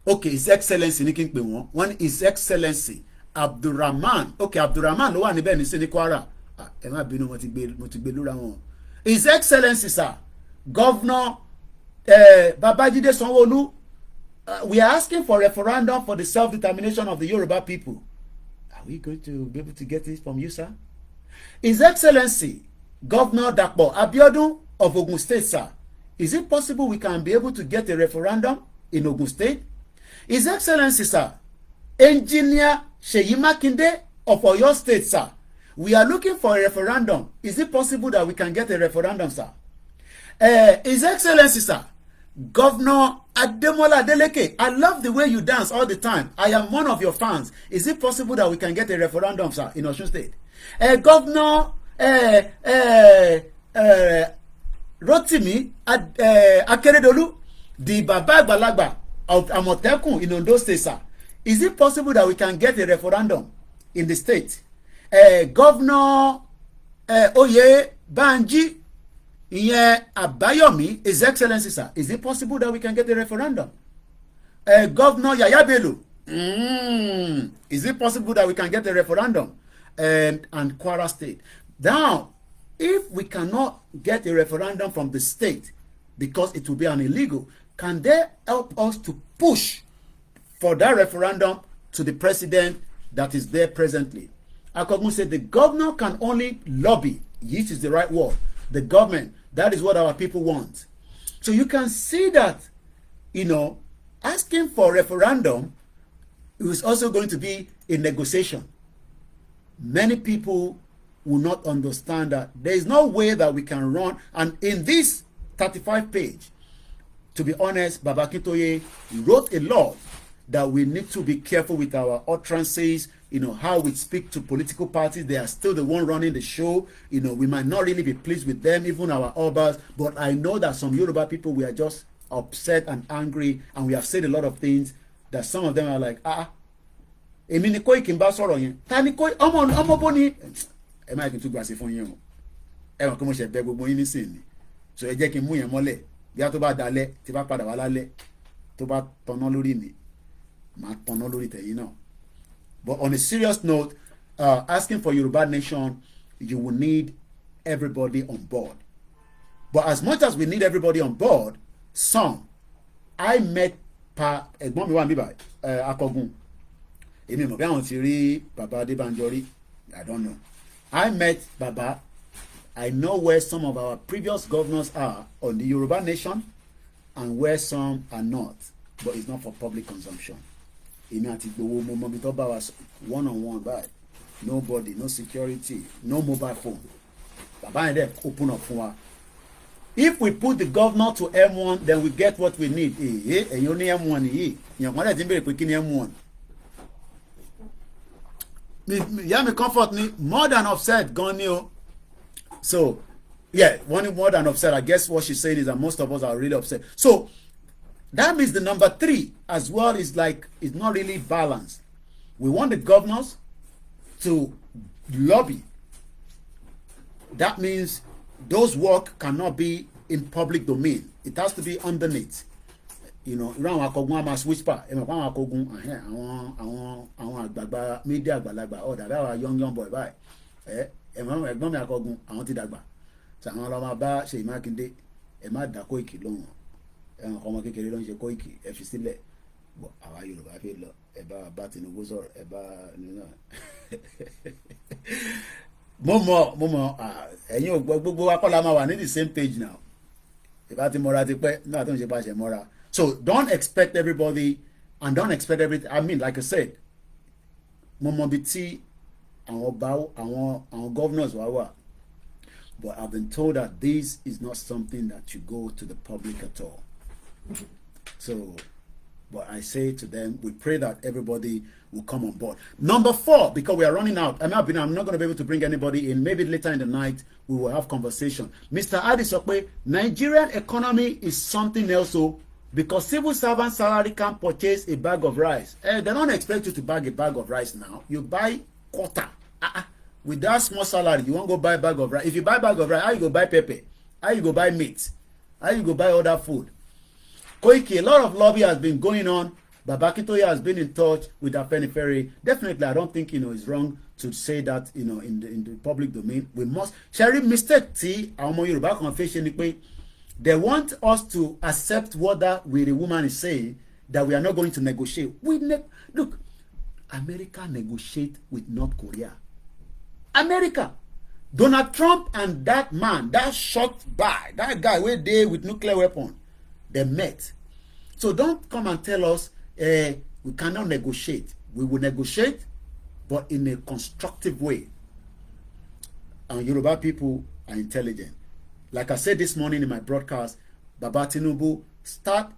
Okay, his excellency ní kí n pè wọ́n ní his excellency Abdulrahman. Okay, Abdulrahman ló wà níbẹ̀ ní sí ní Kwara. Ẹ má bínú, mo ti gbé lura wọn. His excellency sir Governor Babajide Sanwo-Olu, we are asking for referendum for the self-determination of the Yoruba people. Are we going to be able to get this from you, sir? His Excellency Governor Dapo Abiodun of Ogun State, sir, is it possible we can be able to get a referendum in Ogun State? His Excellency, sir, Engineer Seyi Makinde of Oyo State, sir, we are looking for a referendum. Is it possible that we can get a referendum, sir? His Excellency, sir, Governor Ademola Adeleke, I love the way you dance all the time. I am one of your fans. Is it possible that we can get a referendum, sir, in Osun State? Governor Rotimi Akeredolu, the Baba Agbalagba of Amotekun in Ondo State, sir. Is it possible that we can get a referendum in the state? Governor Oyèbánjí, ìyẹn Àbáyọ̀mí, His Excellency, sir, is it possible that we can get a referendum? Governor Yaya Bello, is it possible that we can get a referendum? And Kwara State. Now, if we cannot get a referendum from the state because it will be an illegal, can they help us to push for that referendum to the president that is there presently? Akogun said the governor can only lobby. This is the right word. The government, that is what our people want. So you can see that, asking for referendum is also going to be a negotiation. Many people will not understand that there is no way that we can run. And in this 35 page, to be honest, Baba Akintoye wrote a lot that we need to be careful with our utterances, how we speak to political parties. They are still the one running the show. We might not really be pleased with them, even our Obas, but I know that some Yoruba people, we are just upset and angry, and we have said a lot of things that some of them are like, èmi ni KOIKI bá sọ̀rọ̀ yẹn, ta ni ọmọ bó ni ẹ má kí n tún gbà sí fún yín o, ẹ mọ̀ kí mo ṣe bẹ gbogbo yín nísìnyí, so ẹ jẹ́ kí n mú yẹn mọ́lẹ̀ bí a tó bá dalẹ̀ tí bá padà wá lálẹ́ tó bá tọ̀nà lórí mi máa tọ̀nà lórí tẹ̀yìn náà. But on a serious note, asking for Yoruba nation, you will need everybody on board. But as much as we need everybody on board, I met ẹ̀gbọ́n mi wà níbà Akọgun. Èmi mọ̀ bí àwọn ti rí Baba Adébánjọ rí, I don't know. I met Baba. I know where some of our previous governors are on the Yoruba nation and where some are not, but it's not for public consumption. Èmi àti gbowó mo mọ bí tó bá wa one on one báyìí, nobody, no security, no mobile phone. Baba yẹn dẹ̀ open up fún wa. If we put the governor to M1, then we get what we need. Ẹ̀yin ó ní M1 yìí, ìyàn kan dẹ̀ ti ń bèrè pé kí ni M1. Ìyá mi comfort ni more than upset gan ni o. So yeah, one more than upset. I guess what she's saying is that most of us are really upset. So that means the number 3 as well is like, it's not really balanced. We want the governors to lobby. That means those work cannot be in public domain. It has to be underneath. you know, irú àwọn akọgun á máa whisper ẹ mọ̀ pé àwọn akọgun àwọn àgbààgbà mídíà àgbàlagbà ọ̀ dàbí àwọn young boy báyìí ẹ̀gbọ́n mi akọgun àwọn ti dàgbà tí àwọn ọlọ́mọ bá Ṣèyí Mákindé ẹ má dá Kóìkì lóhùn ẹ̀wọ̀n ọmọ kékeré ló ń ṣe Kóìkì ẹ fi sílẹ̀ bọ̀ àwa Yorùbá fi lọ ẹ bá Tinubu sọ̀rọ̀ ẹ bá nínú mo mọ̀ ẹ̀yin ò gbọ́ gbogbo wa kọ́ la máa wà ní the same page now ìbá ti mọ́ra ti pẹ́ nígbà tó ń ṣe bá ṣe mọ́ra so don't expect everybody and don't expect everything. I mean, like I said, mo mọ bí tí àwọn governors wà, but I've been told that this is not something that should go to the public at all. So, but I say to them, we pray that everybody will come on board. Number 4, because we are running out. I'm not going to be able to bring anybody in. Maybe later in the night, we will have conversation. Mr. Adi Sokwe, Nigerian economy is something else. So, because civil servant salary can't purchase a bag of rice. They don't expect you to buy a bag of rice now. You buy quarter. With that small salary, you won't go buy a bag of rice. If you buy a bag of rice, how you go buy pepper? How you go buy meat? How you go buy other food? Koiki, a lot of lobby has been going on. Baba Akintoye has been in touch with Afenifere. Definitely, I don't think it's wrong to say that in the public domain. We must share mistake. See, our Yoruba confession. They want us to accept what the woman is saying, that we are not going to negotiate. Look, America negotiate with North Korea. America. Donald Trump and that man, that shot by, that guy where they with nuclear weapon, they met. So don't come and tell us we cannot negotiate. We will negotiate, but in a constructive way. And Yoruba people are intelligent. Like I said this morning in my broadcast, Baba Tinubu, start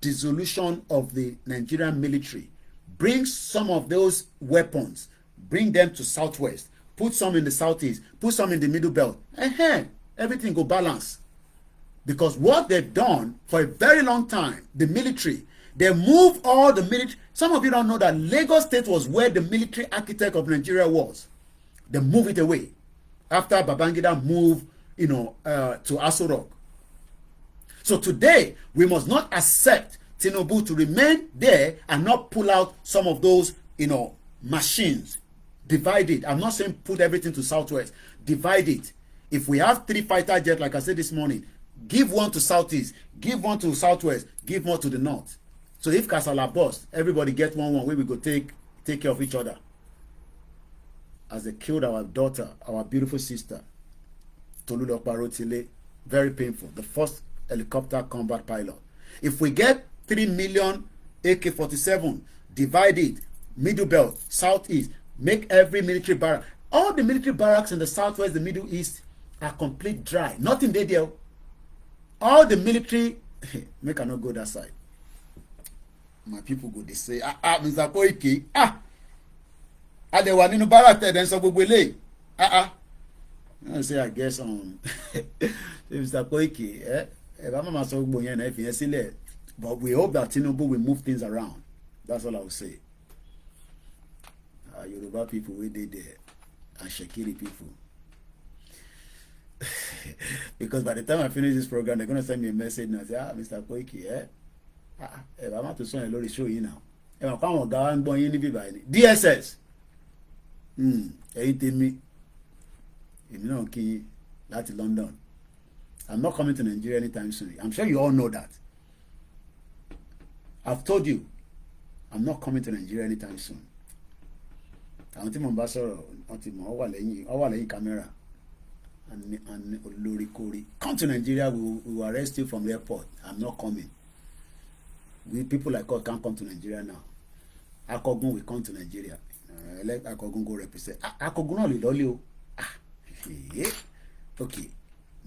dissolution of the Nigerian military. Bring some of those weapons, bring them to Southwest. Put some in the Southeast, put some in the Middle Belt. Everything go balance. Because what they've done for a very long time, the military, they move all the military. Some of you don't know that Lagos State was where the military architect of Nigeria was. They move it away after Babangida moved to Aso Rock. So today, we must not accept Tinubu to remain there and not pull out some of those, machines. Divide it. I'm not saying put everything to Southwest. Divide it. If we have 3 fighter jets, like I said this morning, give one to Southeast, give one to Southwest, give one to the North. So if Kasala bust, everybody get one, where we go take care of each other. As they killed our daughter, our beautiful sister, Tolulope Rotile, very painful. The first helicopter combat pilot. If we get 3 million AK-47, divide it, Middle Belt, Southeast, make every military barrack. All the military barracks in the Southwest, the Middle East are complete dry. Nothing there. All the military, make I not go that side. My people go, they say, Mr. Koiki, they were in the barrack there, then so we will I say, I guess, Mr. Koiki, but we hope that Tinubu will move things around. That's all I will say. Yoruba people, we did there, and Shekiri people. Because by the time I finish this program, they're going to send me a message and say, Mr. Koiki, I'm about to show you show you now. DSS. That's London. I'm not coming to Nigeria anytime soon. I'm sure you all know that. I've told you, I'm not coming to Nigeria anytime soon. Àwọn tí mo bá sọ̀rọ̀ wọ́n ti mọ̀ ọ wà lẹ́yìn camera and olórikórí. Come to Nigeria, we will arrest you from the airport. I'm not coming. People like us can't come to Nigeria now. Akogun will come to Nigeria. Let Akogun go represent. Akogun náà lè lọ́lé o. Okay.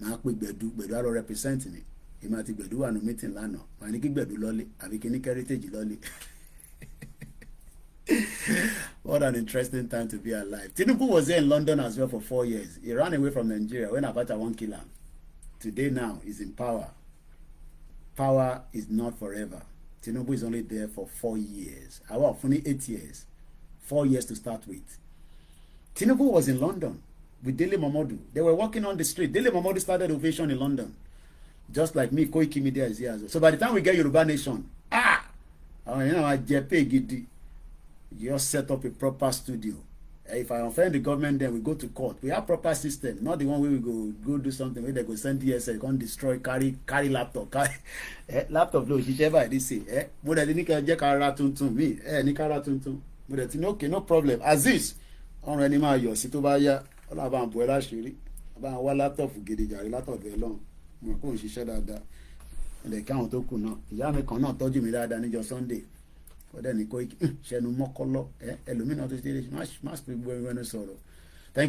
Màá pe Gbẹ̀du á lọ represent mi. Èmi àti Gbẹ̀du wà ní meeting lánàá. Màá ní kí Gbẹ̀du lọ́lé àbí kí ní heritage lọ́lé. What an interesting time to be alive. Tinubu was there in London as well for 4 years. He ran away from Nigeria when Abacha won't kill him. Today now, he's in power. Power is not forever. Tinubu is only there for 4 years. Only 8 years. 4 years to start with. Tinubu was in London with Dele Momodu. They were walking on the street. Dele Momodu started ovation in London. just like me, KOIKIMEDIA is here as well. So by the time we get Yoruba Nation, I get paid gidi. Just set up a proper studio. If I offend the government, then we go to court. We have proper system, not the one where we go do something where they go send DSL, go destroy, carry laptop, laptop lo ṣiṣẹ́ báyìí this say. Mo dẹ̀ ní kẹ́ jẹ́ kára tuntun mi, ní kára tuntun. Mo dẹ̀ ti ní okay, no problem. Aziz, ọ̀run ẹni máa yọ̀ sí tó bá yá, ọlọ́run bá ń bu ẹ láṣìírí. Bá ń wá laptop gidi jàre látọ̀dọ̀ ẹ lọ́hùn. Mo kò ń ṣiṣẹ́ dáadáa. Ilẹ̀ káwọn tó kù náà. Ìyá mi kan náà tọ́jú mi dáadáa níjọ́ Sunday. Thank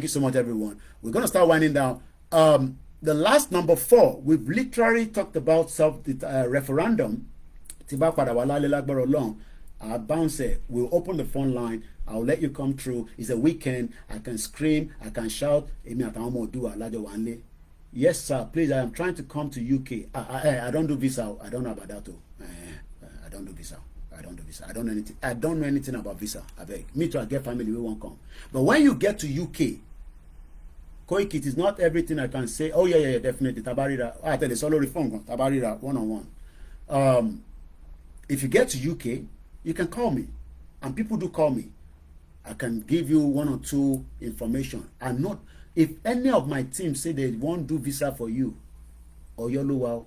you so much, everyone. We're going to start winding down. The last number 4, we've literally talked about referendum. Our bouncer will open the phone line. I'll let you come through. It's a weekend. I can scream. I can shout. Yes, sir. Please, I am trying to come to UK. I don't do visa. I don't know about that too. I don't do visa. I don't do visa. I don't know anything. I don't know anything about visa. I beg. Me too, I get family, we won't come. But when you get to UK, Koiki, it is not everything I can say. Oh, yeah, definitely. Tabarira. I tell you, solo reform. Tabarira, one-on-one. If you get to UK, you can call me. And people do call me. I can give you 1 or 2 information. I'm not, if any of my team say they won't do visa for you, or you're low,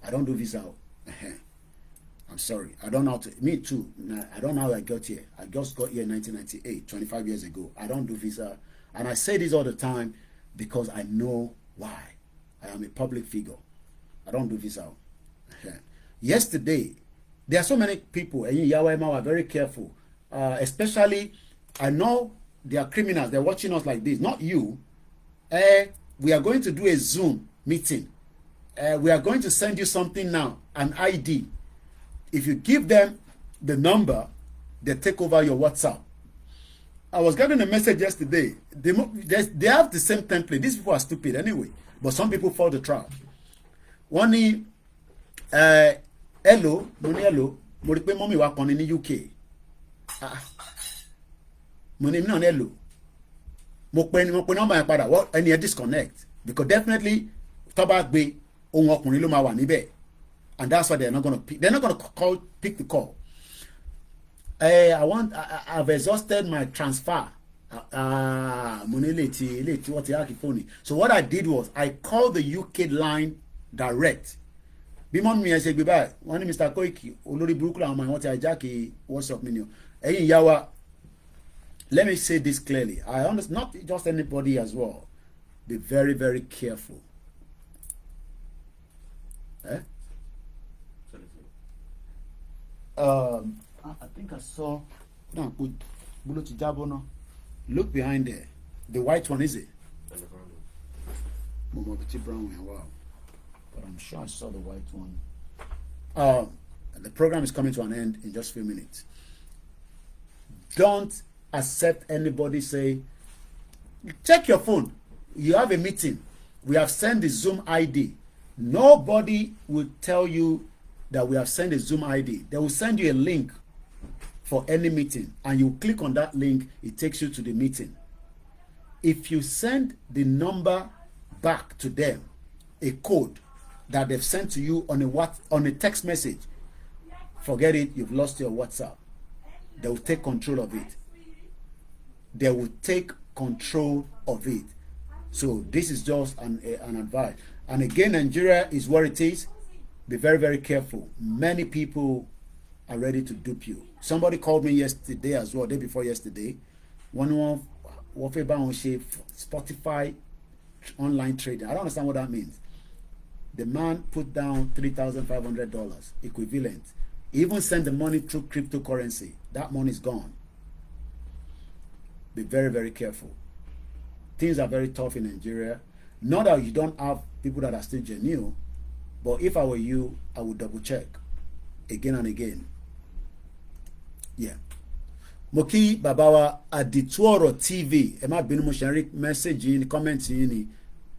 I don't do visa. I'm sorry. I don't know how to. Me too. I don't know how I got here. I just got here in 1998, 25 years ago. I don't do visa. And I say this all the time because I know why. I am a public figure. I don't do visa. Yesterday, there are so many people, and Yahweh are very careful. Especially, I know they are criminals. They're watching us like this. Not you. We are going to do a Zoom meeting. We are going to send you something now, an ID. If you give them the number, they take over your WhatsApp. I was getting a message yesterday. They have the same template. These people are stupid anyway, but some people fall the trap. One ni hello, mo rí pé mommy wa kan ní UK. Mo ní náà hello. Mo pe number yẹn padà. What any disconnect because definitely tó bá gbé ohun ọkùnrin ló máa wà níbẹ̀. And that's why they're not going to pick. They're not going to pick the call. I've exhausted my transfer. So what I did was I called the UK line direct. Bimon mi say goodbye. One Mr. Koiki, olórí burúkú la ma wọ́n ti hijack WhatsApp mi ni o. Ẹ̀yin ìyá wa, let me say this clearly. I understand not just anybody as well. Be very, very careful. I think I saw. Look behind there. The white one, is it? Wow. But I'm sure I saw the white one. The program is coming to an end in just a few minutes. Don't accept anybody say, check your phone. You have a meeting. We have sent the Zoom ID. Nobody will tell you that we have sent a Zoom ID. They will send you a link for any meeting, and you click on that link, it takes you to the meeting. If you send the number back to them, a code that they've sent to you on a text message, forget it, you've lost your WhatsApp. They will take control of it. They will take control of it. So this is just an advice. And again, Nigeria is what it is. Be very, very careful. Many people are ready to dupe you. Somebody called me yesterday as well, day before yesterday. One Spotify online trading. I don't understand what that means. The man put down $3,500 equivalent. He even sent the money through cryptocurrency. That money is gone. Be very, very careful. Things are very tough in Nigeria. Not that you don't have people that are still genuine, but if I were you, I would double check again and again. Yeah. Moki Babawa Adituoro TV. Ẹ má bínú mo ṣe rí message in comment yín ni.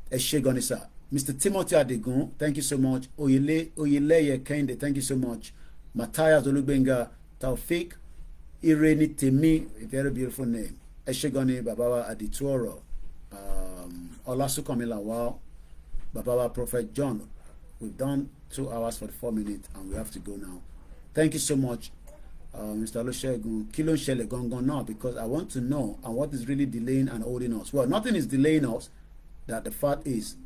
Ẹ ṣé gan ni sir. Mr. Timothy Adegun, thank you so much. Oyeleye Kende, thank you so much. Matthias Olugbenga, Taufik Ireni Temi, a very beautiful name. Ẹ ṣé gan ni Babawa Adituoro. Olasukomi Lawal, Babawa Prophet John We've done 2 hours 44 minutes and we have to go now. Thank you so much, Mr. Olusegun. Kí ló ń ṣẹlẹ̀ gangan now, because I want to know and what is really delaying and holding us. Well, nothing is delaying us. That the fact is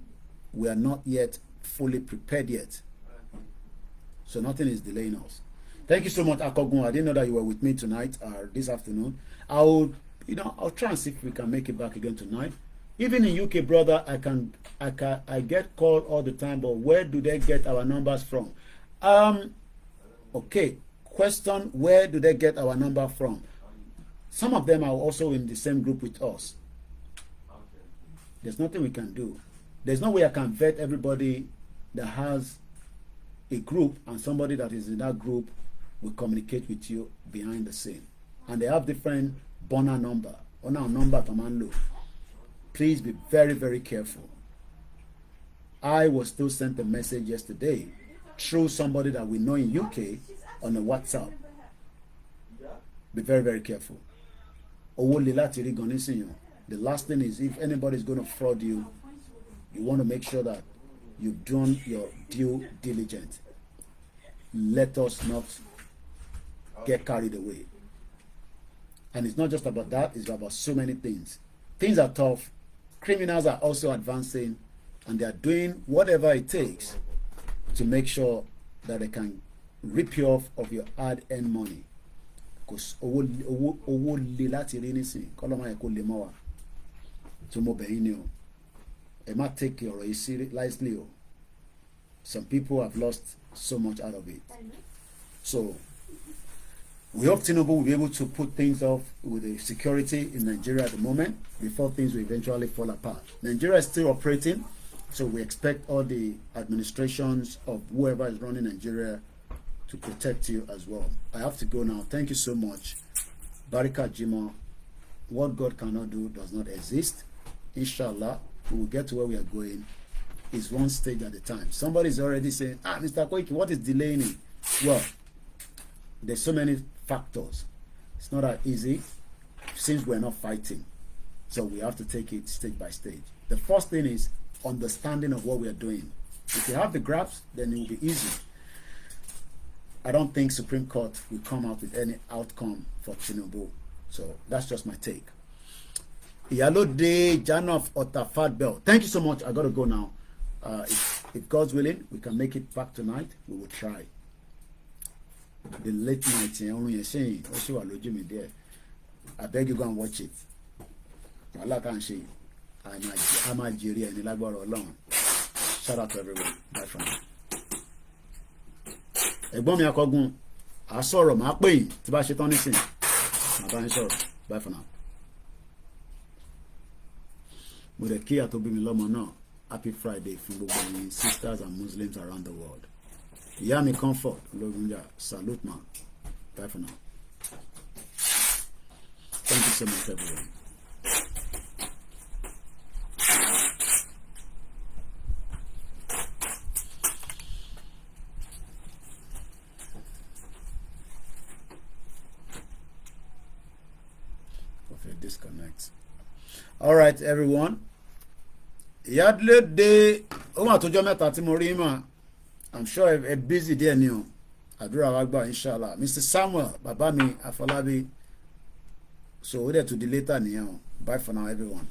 we are not yet fully prepared yet. So nothing is delaying us. Thank you so much, Akogun. I didn't know that you were with me tonight or this afternoon. I'll try and see if we can make it back again tonight. Even in UK, brother, I get called all the time, but where do they get our numbers from? Okay. Question, where do they get our number from? Some of them are also in the same group with us. There's nothing we can do. There's no way I can vet everybody that has a group and somebody that is in that group will communicate with you behind the scene. And they have different burner number. On our number, Tamando. Please be very, very careful. I was still sent a message yesterday through somebody that we know in UK on a WhatsApp. Be very, very careful. The last thing is, if anybody is going to fraud you, you want to make sure that you've done your due diligence. Let us not get carried away. And it's not just about that, it's about so many things. Things are tough. Criminals are also advancing, and they are doing whatever it takes to make sure that they can rip you off of your hard-earned money. Because owó le láti rí nísìn, kọ́lọ́mọ yẹ kó lè mọ́ wa. Tó mo bẹ̀ yín ni o. Ẹ má take ọ̀rọ̀ yìí seriously o. Some people have lost so much out of it. So we hope Tinubu will be able to put things off with the security in Nigeria at the moment before things will eventually fall apart. Nigeria is still operating, so we expect all the administrations of whoever is running Nigeria to protect you as well. I have to go now. Thank you so much. Barika Jimo. What God cannot do does not exist. Inshallah, we will get to where we are going. It's one stage at a time. Somebody is already saying, Mr. Koiki, what is delaying it? Well, there's so many factors. It's not that easy since we're not fighting. So we have to take it stage by stage. The first thing is understanding of what we are doing. If you have the grasp, then it will be easy. I don't think Supreme Court will come out with any outcome for Tinubu. So that's just my take. Iyalode Janof Otafat Bell. Thank you so much. I got to go now. If God's willing, we can make it back tonight. We will try. The late night, I beg you, go and watch it. Allah can see. I'm Nigeria and Ilagbara alone. Shout out to everyone. Bye for now. Ẹ̀gbọ́n mi Akọgun, a sọ̀rọ̀ máa pè yín tí bá ṣe tán nísìn. Màá bá yín sọ̀rọ̀. Bye for now. Mo dẹ̀ kí àtó bí mi lọ́mọ náà. Happy Friday fún gbogbo ẹ̀yin sisters and Muslims around the world. Ìyá mi Comfort Ológunjà, salute man. Bye for now. Thank you so much, everyone. Disconnect. All right, everyone. Ìyálóde ó mà tójọ́ mẹ́ta tí mo rí mà. I'm sure a busy day ni o. Àdúrà wa gbà inshallah. Mr. Samuel, bàbá mi Afọlábí. So ó dẹ̀ to the later nìyẹn o. Bye for now, everyone.